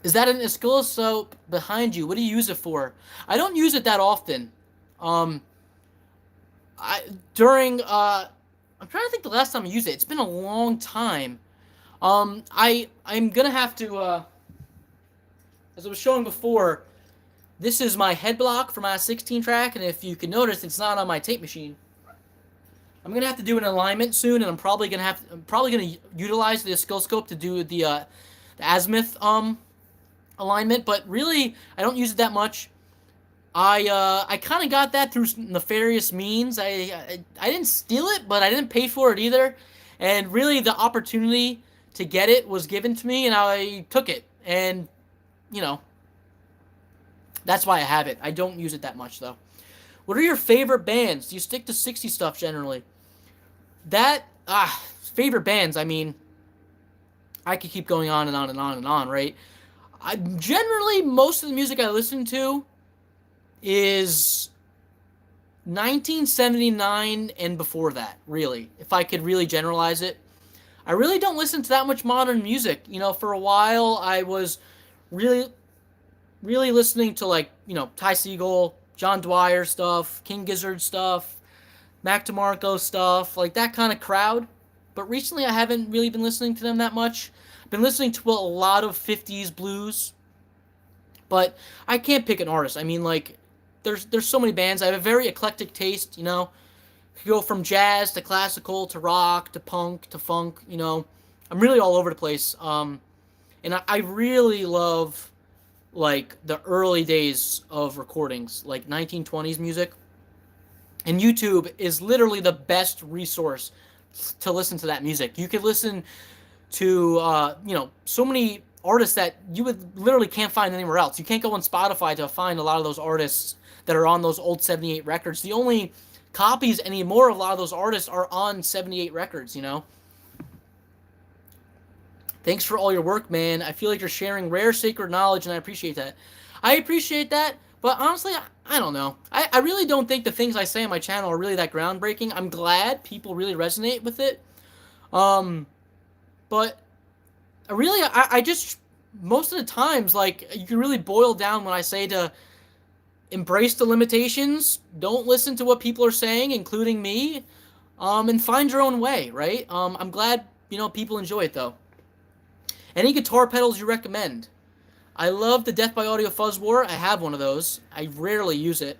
Is that an oscilloscope behind you? What do you use it for? I don't use it that often. I'm trying to think the last time I used it. It's been a long time. I'm gonna have to, as I was showing before, this is my head block for my C10 track, and if you can notice, it's not on my tape machine. I'm gonna have to do an alignment soon, and I'm probably gonna utilize the oscilloscope to do the azimuth alignment. But really, I don't use it that much. I kind of got that through nefarious means. I didn't steal it, but I didn't pay for it either. And really, the opportunity to get it was given to me, and I took it. And, that's why I have it. I don't use it that much, though. What are your favorite bands? Do you stick to 60 stuff generally? Favorite bands, I mean, I could keep going on and on and on and on, right? Generally, most of the music I listen to is 1979 and before that, really, if I could really generalize it. I really don't listen to that much modern music. For a while, I was really listening to, Ty Segall, John Dwyer stuff, King Gizzard stuff, Mac DeMarco stuff, like that kind of crowd. But recently, I haven't really been listening to them that much. I've been listening to a lot of 50s blues, but I can't pick an artist. I mean, there's so many bands. I have a very eclectic taste, You go from jazz to classical to rock to punk to funk, I'm really all over the place. And I really love, the early days of recordings, 1920s music. And YouTube is literally the best resource to listen to that music. You could listen to, so many artists that you would literally can't find anywhere else. You can't go on Spotify to find a lot of those artists that are on those old 78 records. The only copies anymore of a lot of those artists are on 78 records, Thanks for all your work, man. I feel like you're sharing rare, sacred knowledge, and I appreciate that. I appreciate that, but honestly, I don't know. I really don't think the things I say on my channel are really that groundbreaking. I'm glad people really resonate with it. But I just, most of the times, you can really boil down when I say to embrace the limitations, don't listen to what people are saying, including me, and find your own way, right? I'm glad, people enjoy it, though. Any guitar pedals you recommend? I love the Death by Audio Fuzz War. I have one of those. I rarely use it.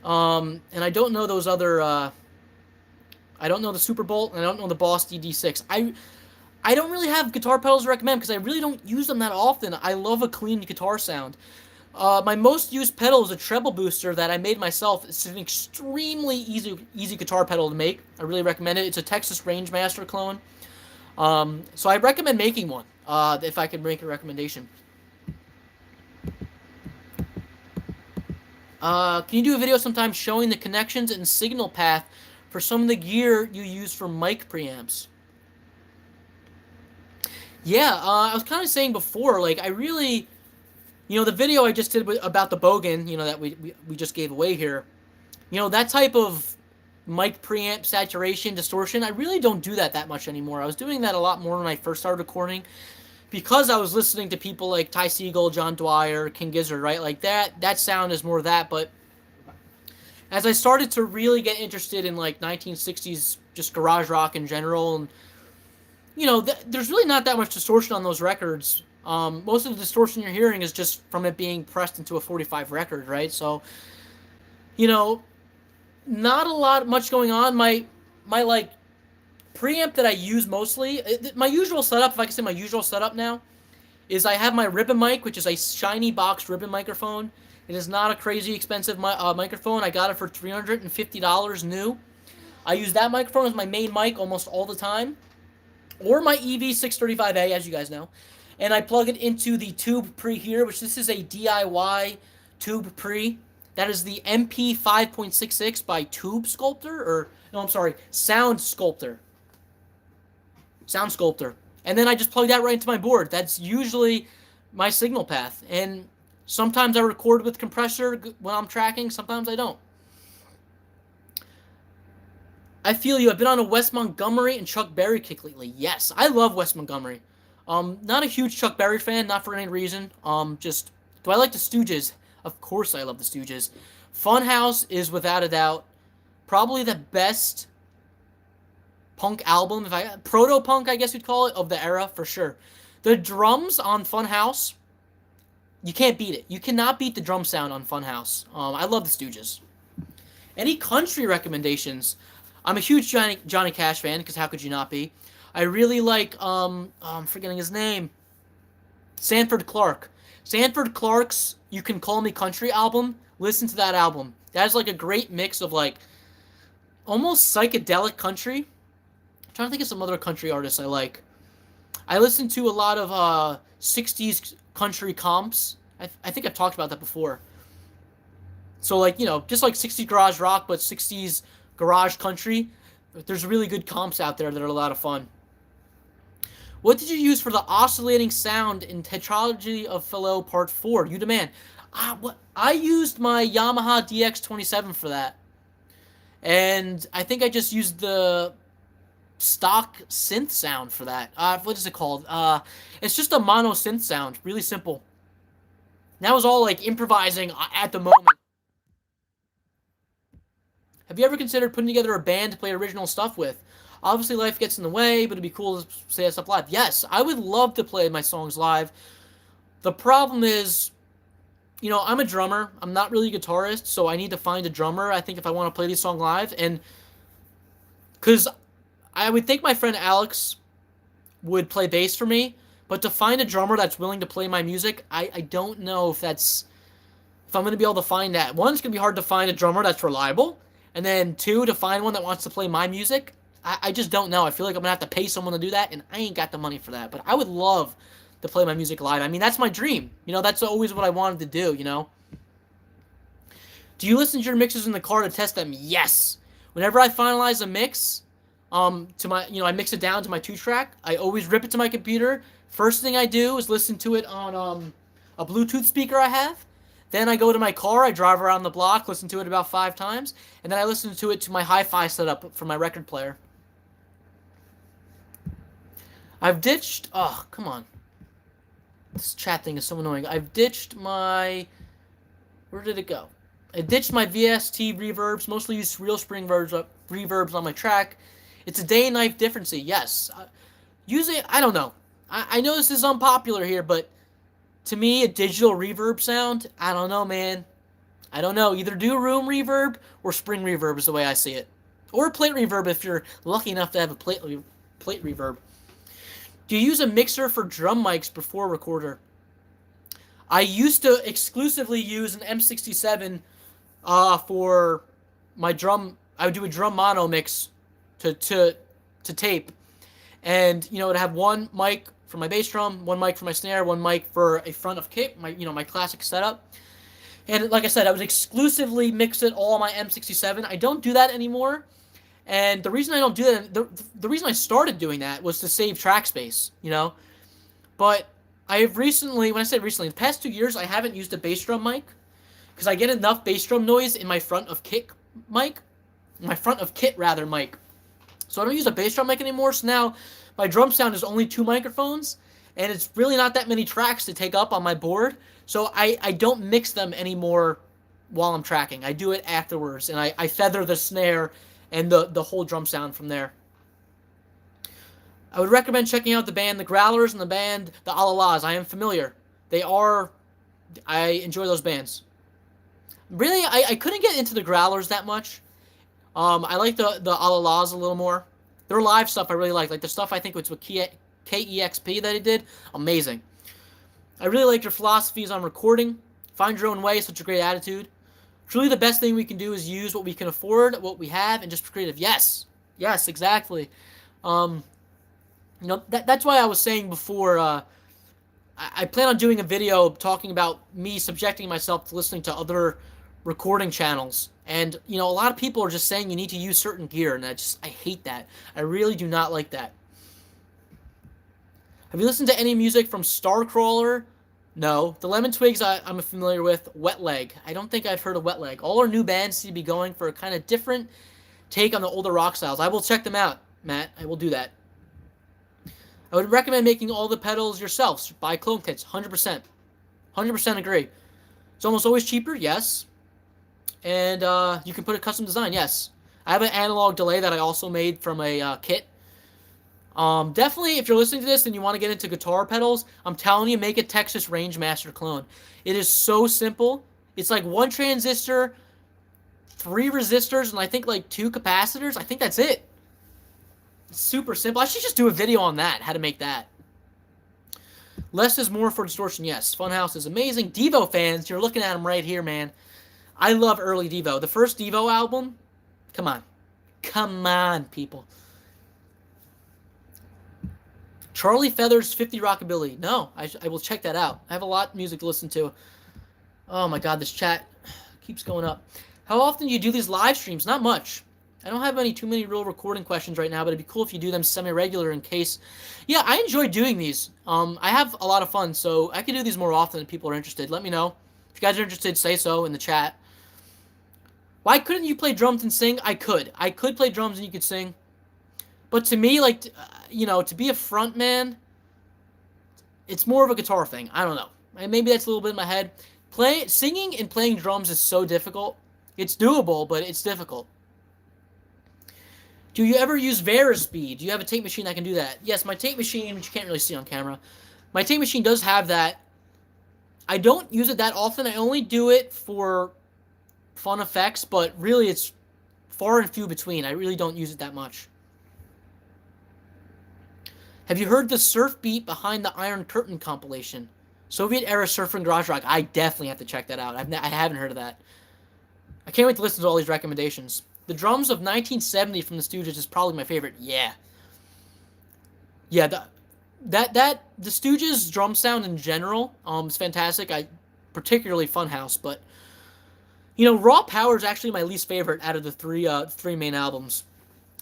And I don't know those other, I don't know the Super Bolt, and I don't know the Boss DD6. I don't really have guitar pedals to recommend because I really don't use them that often. I love a clean guitar sound. My most used pedal is a treble booster that I made myself. It's an extremely easy guitar pedal to make. I really recommend it. It's a Texas Rangemaster clone. So I recommend making one, if I could make a recommendation. Can you do a video sometime showing the connections and signal path for some of the gear you use for mic preamps? Yeah, I was kind of saying before, like, I really, the video I just did about the Bogen, that we just gave away here, that type of mic preamp saturation, distortion, I really don't do that much anymore. I was doing that a lot more when I first started recording because I was listening to people like Ty Segall, John Dwyer, King Gizzard, right? Like that sound is more that, but as I started to really get interested in like 1960s just garage rock in general, and there's really not that much distortion on those records. Most of the distortion you're hearing is just from it being pressed into a 45 record, right? So, not a lot much going on. My like preamp that I use mostly, my usual setup, if I can say my usual setup now, is I have my ribbon mic, which is a shiny box ribbon microphone. It is not a crazy expensive microphone. I got it for $350 new. I use that microphone as my main mic almost all the time, or my EV635A, as you guys know, and I plug it into the tube pre here, which this is a DIY tube pre. That is the MP 5.66 by Tube Sculptor, or no, I'm sorry, Sound Sculptor. Sound Sculptor. And then I just plug that right into my board. That's usually my signal path. And sometimes I record with compressor when I'm tracking, sometimes I don't. I feel you. I've been on a Wes Montgomery and Chuck Berry kick lately. Yes, I love Wes Montgomery. Not a huge Chuck Berry fan, not for any reason. Just, do I like the Stooges? Of course I love the Stooges. Funhouse is without a doubt probably the best punk album, proto-punk, I guess you'd call it, of the era, for sure. The drums on Funhouse, you can't beat it. You cannot beat the drum sound on Funhouse. I love the Stooges. Any country recommendations? I'm a huge Johnny Cash fan, because how could you not be? I really like, I'm forgetting his name, Sanford Clark. Sanford Clark's You Can Call Me Country album, listen to that album. That is like a great mix of like almost psychedelic country. I'm trying to think of some other country artists I like. I listen to a lot of 60s country comps. I think I've talked about that before. So like, just like 60s garage rock, but 60s garage country. There's really good comps out there that are a lot of fun. What did you use for the oscillating sound in Tetralogy of Philo Part 4? You demand. I used my Yamaha DX27 for that. And I think I just used the stock synth sound for that. What is it called? It's just a mono synth sound. Really simple. That was all like improvising at the moment. Have you ever considered putting together a band to play original stuff with? Obviously, life gets in the way, but it'd be cool to say that stuff live. Yes, I would love to play my songs live. The problem is, I'm a drummer. I'm not really a guitarist, so I need to find a drummer, I think, if I want to play these songs live. And because I would think my friend Alex would play bass for me, but to find a drummer that's willing to play my music, I don't know if I'm going to be able to find that. One, it's going to be hard to find a drummer that's reliable. And then two, to find one that wants to play my music. I just don't know. I feel like I'm going to have to pay someone to do that, and I ain't got the money for that. But I would love to play my music live. I mean, that's my dream. That's always what I wanted to do, Do you listen to your mixes in the car to test them? Yes. Whenever I finalize a mix, I mix it down to my 2-track. I always rip it to my computer. First thing I do is listen to it on a Bluetooth speaker I have. Then I go to my car, I drive around the block, listen to it about 5 times, and then I listen to it to my hi-fi setup for my record player. I've ditched... Oh, come on. This chat thing is so annoying. I've ditched my... Where did it go? I ditched my VST reverbs, mostly use real spring reverbs on my track. It's a day and night difference, yes. Usually, I don't know. I know this is unpopular here, but to me, a digital reverb sound, I don't know, man. I don't know. Either do room reverb or spring reverb is the way I see it. Or plate reverb if you're lucky enough to have a plate reverb. Do you use a mixer for drum mics before recorder? I used to exclusively use an M67 for my drum. I would do a drum mono mix to tape. And, it'd have one mic for my bass drum, one mic for my snare, one mic for a front of kick, my classic setup. And like I said, I would exclusively mix it all on my M67. I don't do that anymore. And the reason I don't do that, the reason I started doing that was to save track space, you know? But I have recently, when I say recently, the past 2 years, I haven't used a bass drum mic because I get enough bass drum noise in my front of kit mic, mic. So I don't use a bass drum mic anymore. So now my drum sound is only 2 microphones, and it's really not that many tracks to take up on my board. So I don't mix them anymore while I'm tracking. I do it afterwards, and I feather the snare and the whole drum sound from there. I would recommend checking out the band The Growlers and the band The Alalas. I am familiar. I enjoy those bands. Really, I couldn't get into the Growlers that much. I like the Alalas a little more. Their live stuff I really like the stuff I think was with KEXP that he did. Amazing. I really like their philosophies on recording. Find your own way, such a great attitude. Truly the best thing we can do is use what we can afford, what we have, and just be creative. Yes, exactly. That's why I was saying before, I plan on doing a video talking about me subjecting myself to listening to other recording channels. And, a lot of people are just saying you need to use certain gear, and I hate that. I really do not like that. Have you listened to any music from Starcrawler? No. The Lemon Twigs I'm familiar with. Wet Leg. I don't think I've heard of Wet Leg. All our new bands seem to be going for a kind of different take on the older rock styles. I will check them out, Matt. I will do that. I would recommend making all the pedals yourself. Buy clone kits. 100%. 100% agree. It's almost always cheaper. Yes. And you can put a custom design. Yes. I have an analog delay that I also made from a kit. Definitely, if you're listening to this and you want to get into guitar pedals, I'm telling you, make a Texas Rangemaster clone. It is so simple. It's like 1 transistor, 3 resistors, and I think like 2 capacitors. I think that's it. It's super simple. I should just do a video on that, how to make that. Less is more for distortion, yes. Funhouse is amazing. Devo fans, you're looking at them right here, man. I love early Devo. The first Devo album, come on. Come on, people. Charlie Feathers 50 Rockabilly. No, I will check that out. I have a lot of music to listen to. Oh my god, this chat keeps going up. How often do you do these live streams? Not much. I don't have too many real recording questions right now, but it'd be cool if you do them semi-regular in case. Yeah, I enjoy doing these. I have a lot of fun, so I can do these more often if people are interested. Let me know. If you guys are interested, say so in the chat. Why couldn't you play drums and sing? I could. I could play drums and you could sing. But to me, like, to be a front man, it's more of a guitar thing. I don't know. Maybe that's a little bit in my head. Singing and playing drums is so difficult. It's doable, but it's difficult. Do you ever use Verispeed? Do you have a tape machine that can do that? Yes, my tape machine, which you can't really see on camera, my tape machine does have that. I don't use it that often. I only do it for fun effects, but really it's far and few between. I really don't use it that much. Have you heard the surf beat behind the Iron Curtain compilation? Soviet-era surf and garage rock. I definitely have to check that out. I haven't heard of that. I can't wait to listen to all these recommendations. The drums of 1970 from the Stooges is probably my favorite. Yeah. Yeah, the Stooges drum sound in general is fantastic. Particularly Funhouse, but Raw Power is actually my least favorite out of the three main albums.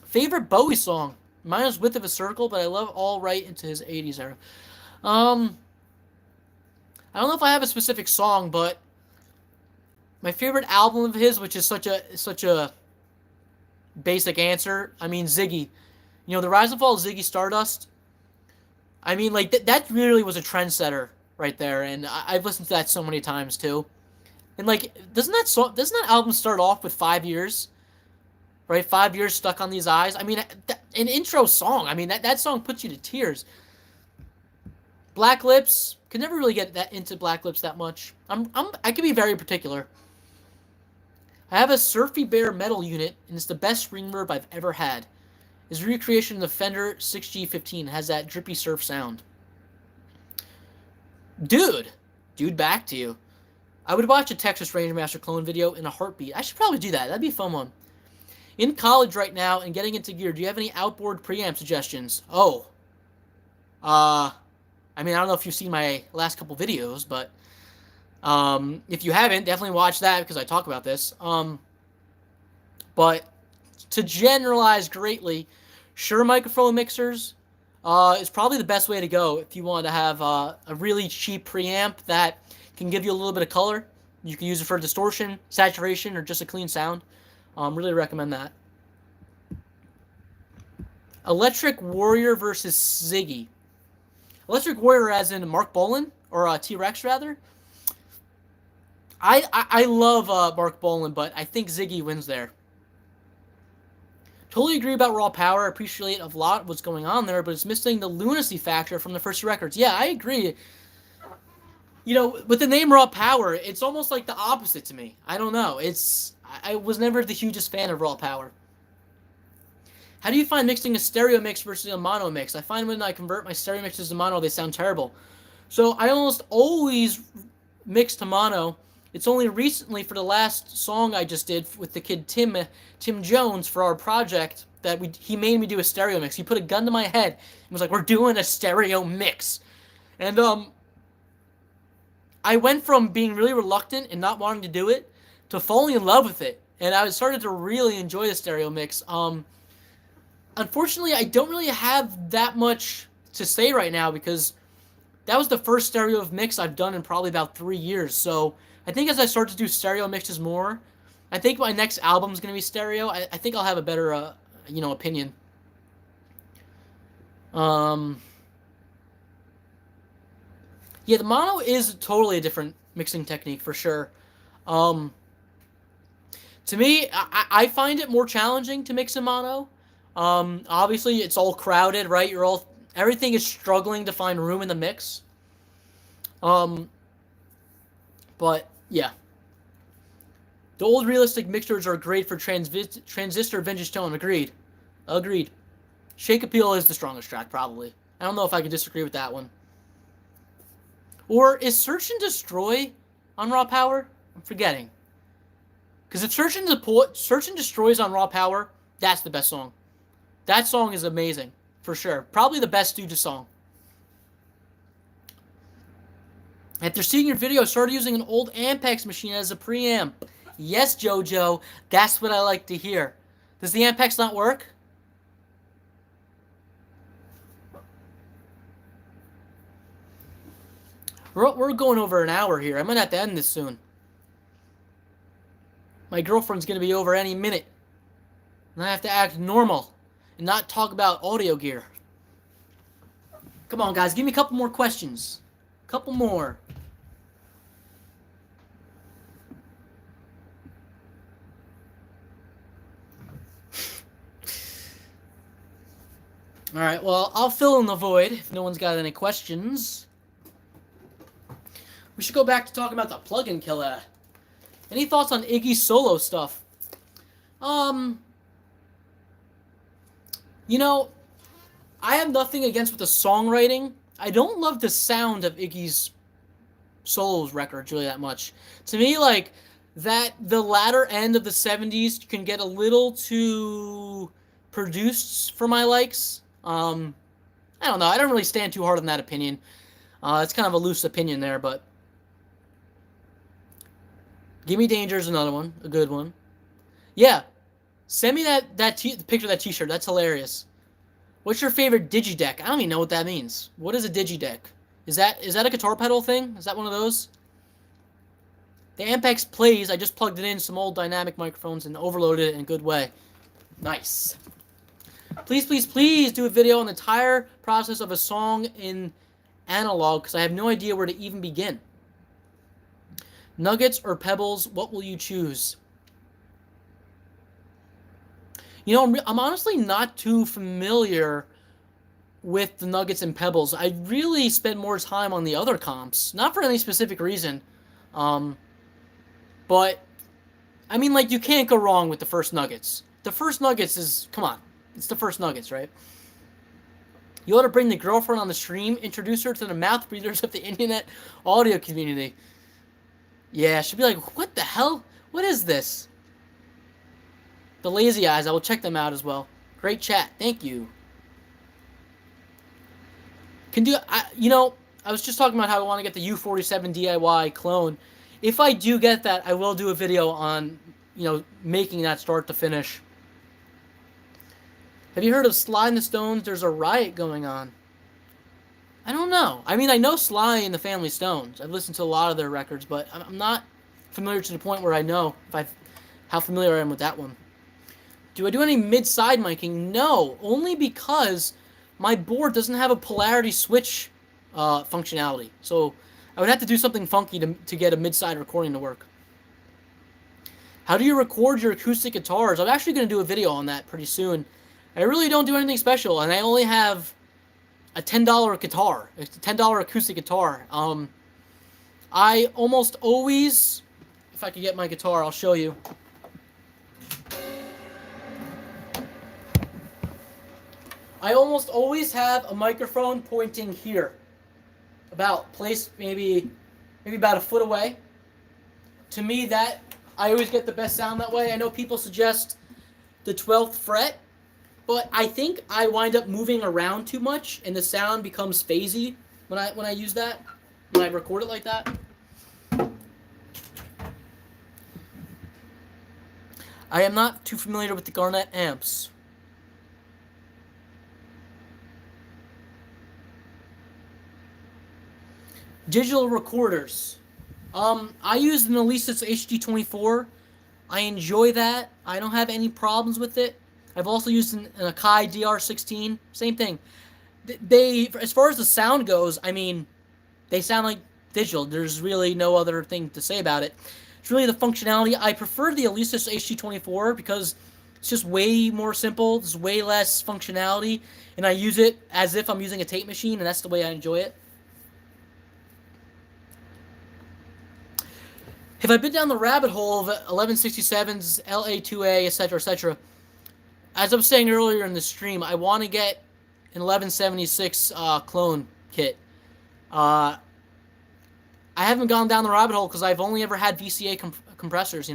Favorite Bowie song? Mine is Width of a Circle, but I love All Right into his 80s era. I don't know if I have a specific song, but my favorite album of his, which is such a basic answer, I mean Ziggy. The Rise and Fall of Ziggy Stardust. I mean, like that really was a trendsetter right there, and I've listened to that so many times too. And like, doesn't that album start off with 5 years? Right, 5 years stuck on these eyes. I mean, an intro song. I mean, that song puts you to tears. Black Lips. Could never really get that into Black Lips that much. I can be very particular. I have a Surfy Bear metal unit, and it's the best reverb I've ever had. It's a recreation of the Fender 6G15. It has that drippy surf sound. Dude, back to you. I would watch a Texas Rangemaster clone video in a heartbeat. I should probably do that. That'd be a fun one. In college right now and getting into gear, do you have any outboard preamp suggestions? Oh. I mean, I don't know if you've seen my last couple videos, but If you haven't, definitely watch that because I talk about this. But to generalize greatly, Shure microphone mixers is probably the best way to go if you want to have a really cheap preamp that can give you a little bit of color. You can use it for distortion, saturation, or just a clean sound. Really recommend that. Electric Warrior versus Ziggy. Electric Warrior as in Mark Bolan, or T-Rex rather. I love Mark Bolan, but I think Ziggy wins there. Totally agree about Raw Power. Appreciate a lot what's going on there, but it's missing the lunacy factor from the first records. Yeah, I agree. You know, with the name Raw Power, it's almost like the opposite to me. I don't know. I was never the hugest fan of Raw Power. How do you find mixing a stereo mix versus a mono mix? I find when I convert my stereo mixes to mono, they sound terrible. So I almost always mix to mono. It's only recently for the last song I just did with the kid Tim Jones for our project that he made me do a stereo mix. He put a gun to my head and was like, "We're doing a stereo mix." And I went from being really reluctant and not wanting to do it to falling in love with it. And I started to really enjoy the stereo mix. Unfortunately, I don't really have that much to say right now because that was the first stereo mix I've done in probably about 3 years. So I think as I start to do stereo mixes more, I think my next album is going to be stereo. I think I'll have a better, opinion. Yeah, the mono is totally a different mixing technique for sure. To me, I find it more challenging to mix in mono. Obviously, it's all crowded, right? Everything is struggling to find room in the mix. But yeah, the old realistic mixers are great for transistor vintage tone. Agreed. Shake Appeal is the strongest track, probably. I don't know if I can disagree with that one. Or is Search and Destroy on Raw Power? I'm forgetting. Because if Search and Destroy is on Raw Power, that's the best song. That song is amazing, for sure. Probably the best Stooges song. After seeing your video, I started using an old Ampex machine as a preamp. Yes, Jojo, that's what I like to hear. Does the Ampex not work? We're going over an hour here. I'm going to have to end this soon. My girlfriend's going to be over any minute. And I have to act normal and not talk about audio gear. Come on, guys. Give me a couple more questions. Couple more. All right, well, I'll fill in the void if no one's got any questions. We should go back to talking about the plugin killer. Any thoughts on Iggy's solo stuff? You know, I have nothing against with the songwriting. I don't love the sound of Iggy's solos records really that much. To me, like, the latter end of the 70s can get a little too produced for my likes. I don't know. I don't really stand too hard on that opinion. It's kind of a loose opinion there, but Gimme Danger is another one, a good one. Yeah, send me the picture of that T-shirt. That's hilarious. What's your favorite digideck? I don't even know what that means. What is a digideck? Is that a guitar pedal thing? Is that one of those? The Ampex plays. I just plugged it in some old dynamic microphones and overloaded it in a good way. Nice. Please, please, please do a video on the entire process of a song in analog because I have no idea where to even begin. Nuggets or Pebbles, what will you choose? You know, I'm honestly not too familiar with the Nuggets and Pebbles. I really spend more time on the other comps. Not for any specific reason. But, I mean, like, you can't go wrong with the first Nuggets. The first Nuggets is, come on. It's the first Nuggets, right? You ought to bring the girlfriend on the stream, introduce her to the mouth breathers of the internet audio community. Yeah, she'll be like, what the hell? What is this? The Lazy Eyes, I will check them out as well. Great chat, thank you. I was just talking about how I want to get the U47 DIY clone. If I do get that, I will do a video on, making that start to finish. Have you heard of Sly and the Stones? There's a riot going on. I don't know. I mean, I know Sly and the Family Stones. I've listened to a lot of their records, but I'm not familiar to the point where I know how familiar I am with that one. Do I do any mid-side miking? No, only because my board doesn't have a polarity switch functionality. So I would have to do something funky to get a mid-side recording to work. How do you record your acoustic guitars? I'm actually going to do a video on that pretty soon. I really don't do anything special, and I only have a $10 guitar, a $10 acoustic guitar. I almost always, if I could get my guitar, I'll show you. I almost always have a microphone pointing here, placed maybe about a foot away. To me, that I always get the best sound that way. I know people suggest the 12th fret, but I think I wind up moving around too much, and the sound becomes phasey when I use that, when I record it like that. I am not too familiar with the Garnet amps. Digital recorders. I use an Alesis HD24. I enjoy that. I don't have any problems with it. I've also used an Akai DR16. Same thing. They, as far as the sound goes, I mean, they sound like digital. There's really no other thing to say about it. It's really the functionality. I prefer the Alesis HD24 because it's just way more simple. There's way less functionality, and I use it as if I'm using a tape machine, and that's the way I enjoy it. Have I been down the rabbit hole of 1167s, LA2A, etc., etc.? As I was saying earlier in the stream, I want to get an 1176 clone kit. I haven't gone down the rabbit hole because I've only ever had VCA compressors,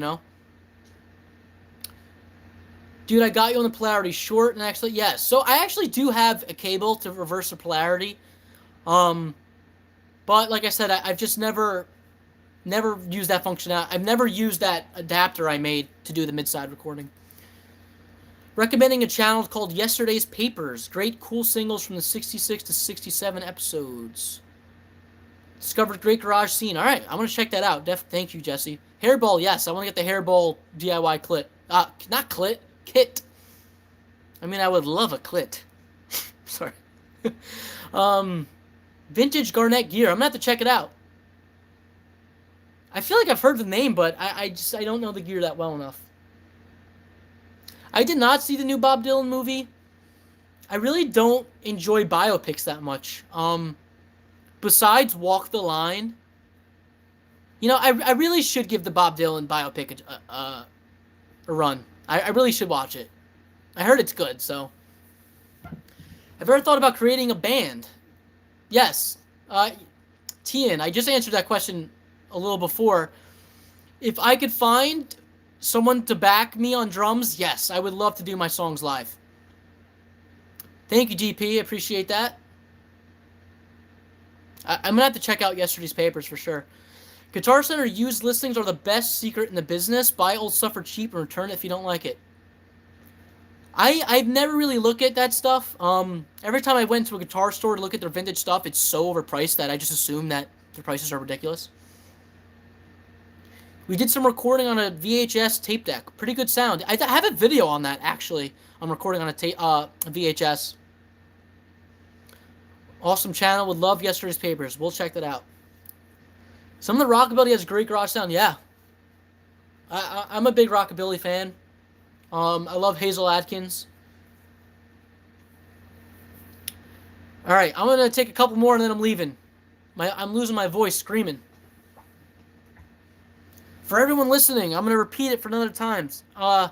Dude, I got you on the polarity. Short and actually, yes. So I actually do have a cable to reverse the polarity. But like I said, I've just never used that functionality. I've never used that adapter I made to do the mid-side recording. Recommending a channel called Yesterday's Papers. Great cool singles from the 66 to 67 episodes. Discovered great garage scene. All right, I'm going to check that out. Thank you, Jesse. Hairball, yes. I want to get the Hairball DIY clit. Not clit, kit. I mean, I would love a clit. Sorry. Vintage Garnet gear. I'm going to have to check it out. I feel like I've heard the name, but I don't know the gear that well enough. I did not see the new Bob Dylan movie. I really don't enjoy biopics that much. Besides Walk the Line, I really should give the Bob Dylan biopic a run. I really should watch it. I heard it's good, so. Have you ever thought about creating a band? Yes. Tian, I just answered that question a little before. If I could find someone to back me on drums, yes, I would love to do my songs live. Thank you, GP. Appreciate that. I'm going to have to check out Yesterday's Papers for sure. Guitar Center used listings are the best secret in the business. Buy old stuff for cheap and return it if you don't like it. I've never really looked at that stuff. Every time I went to a guitar store to look at their vintage stuff, it's so overpriced that I just assume that the prices are ridiculous. We did some recording on a VHS tape deck. Pretty good sound. I have a video on that, actually. I'm recording on a VHS. Awesome channel. Would love Yesterday's Papers. We'll check that out. Some of the rockabilly has great garage sound. Yeah. I'm a big rockabilly fan. I love Hazel Adkins. All right. I'm going to take a couple more and then I'm leaving. I'm losing my voice screaming. For everyone listening, I'm going to repeat it for another times. I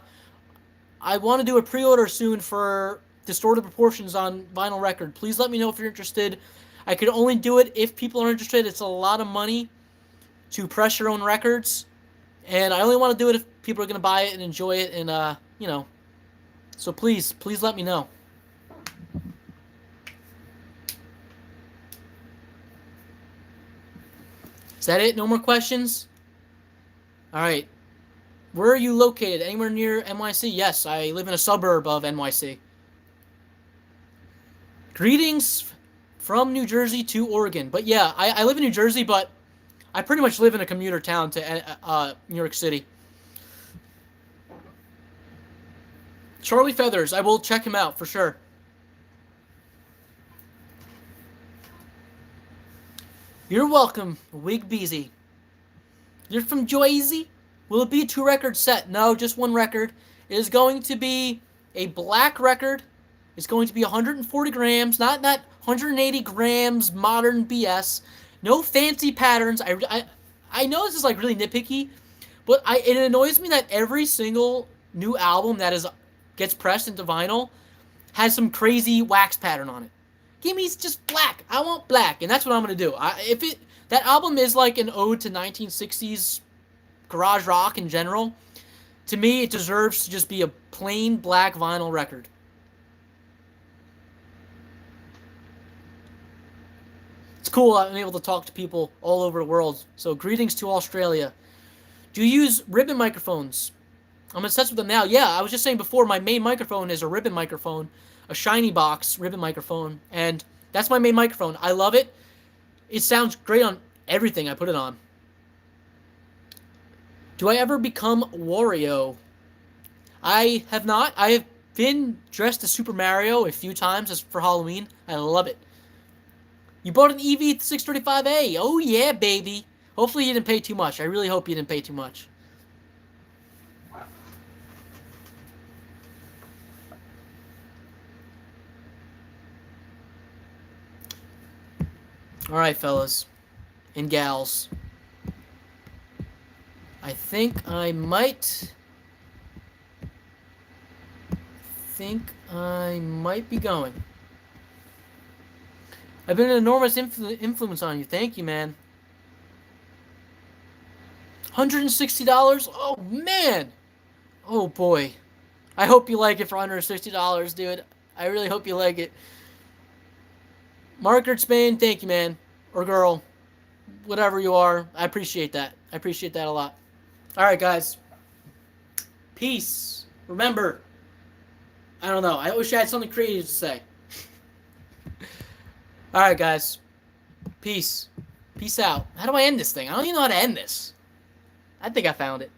want to do a pre-order soon for Distorted Proportions on vinyl record. Please let me know if you're interested. I could only do it if people are interested. It's a lot of money to press your own records. And I only want to do it if people are going to buy it and enjoy it. And, so please let me know. Is that it? No more questions? All right. Where are you located? Anywhere near NYC? Yes, I live in a suburb of NYC. Greetings from New Jersey to Oregon. But yeah, I live in New Jersey, but I pretty much live in a commuter town to New York City. Charlie Feathers, I will check him out for sure. You're welcome, Wig Beezy. You're from Jersey? Will it be a 2-record set? No, just 1 record. It is going to be a black record. It's going to be 140 grams, not 180 grams modern BS. No fancy patterns. I know this is like really nitpicky, but it annoys me that every single new album that gets pressed into vinyl has some crazy wax pattern on it. Give me just black. I want black, and that's what I'm gonna do. That album is like an ode to 1960s garage rock in general. To me, it deserves to just be a plain black vinyl record. It's cool. I'm able to talk to people all over the world. So greetings to Australia. Do you use ribbon microphones? I'm obsessed with them now. Yeah, I was just saying before, my main microphone is a ribbon microphone, a shiny box ribbon microphone, and that's my main microphone. I love it. It sounds great on everything I put it on. Do I ever become Wario? I have not. I have been dressed as Super Mario a few times for Halloween. I love it. You bought an EV635A. Oh, yeah, baby. Hopefully you didn't pay too much. I really hope you didn't pay too much. All right, fellas and gals. I think I might be going. I've been an enormous influence on you. Thank you, man. $160? Oh, man. Oh, boy. I hope you like it for $160, dude. I really hope you like it. Margaret Spain, thank you, man. Or girl. Whatever you are. I appreciate that. I appreciate that a lot. All right, guys. Peace. Remember, I don't know. I wish I had something creative to say. All right, guys. Peace. Peace out. How do I end this thing? I don't even know how to end this. I think I found it.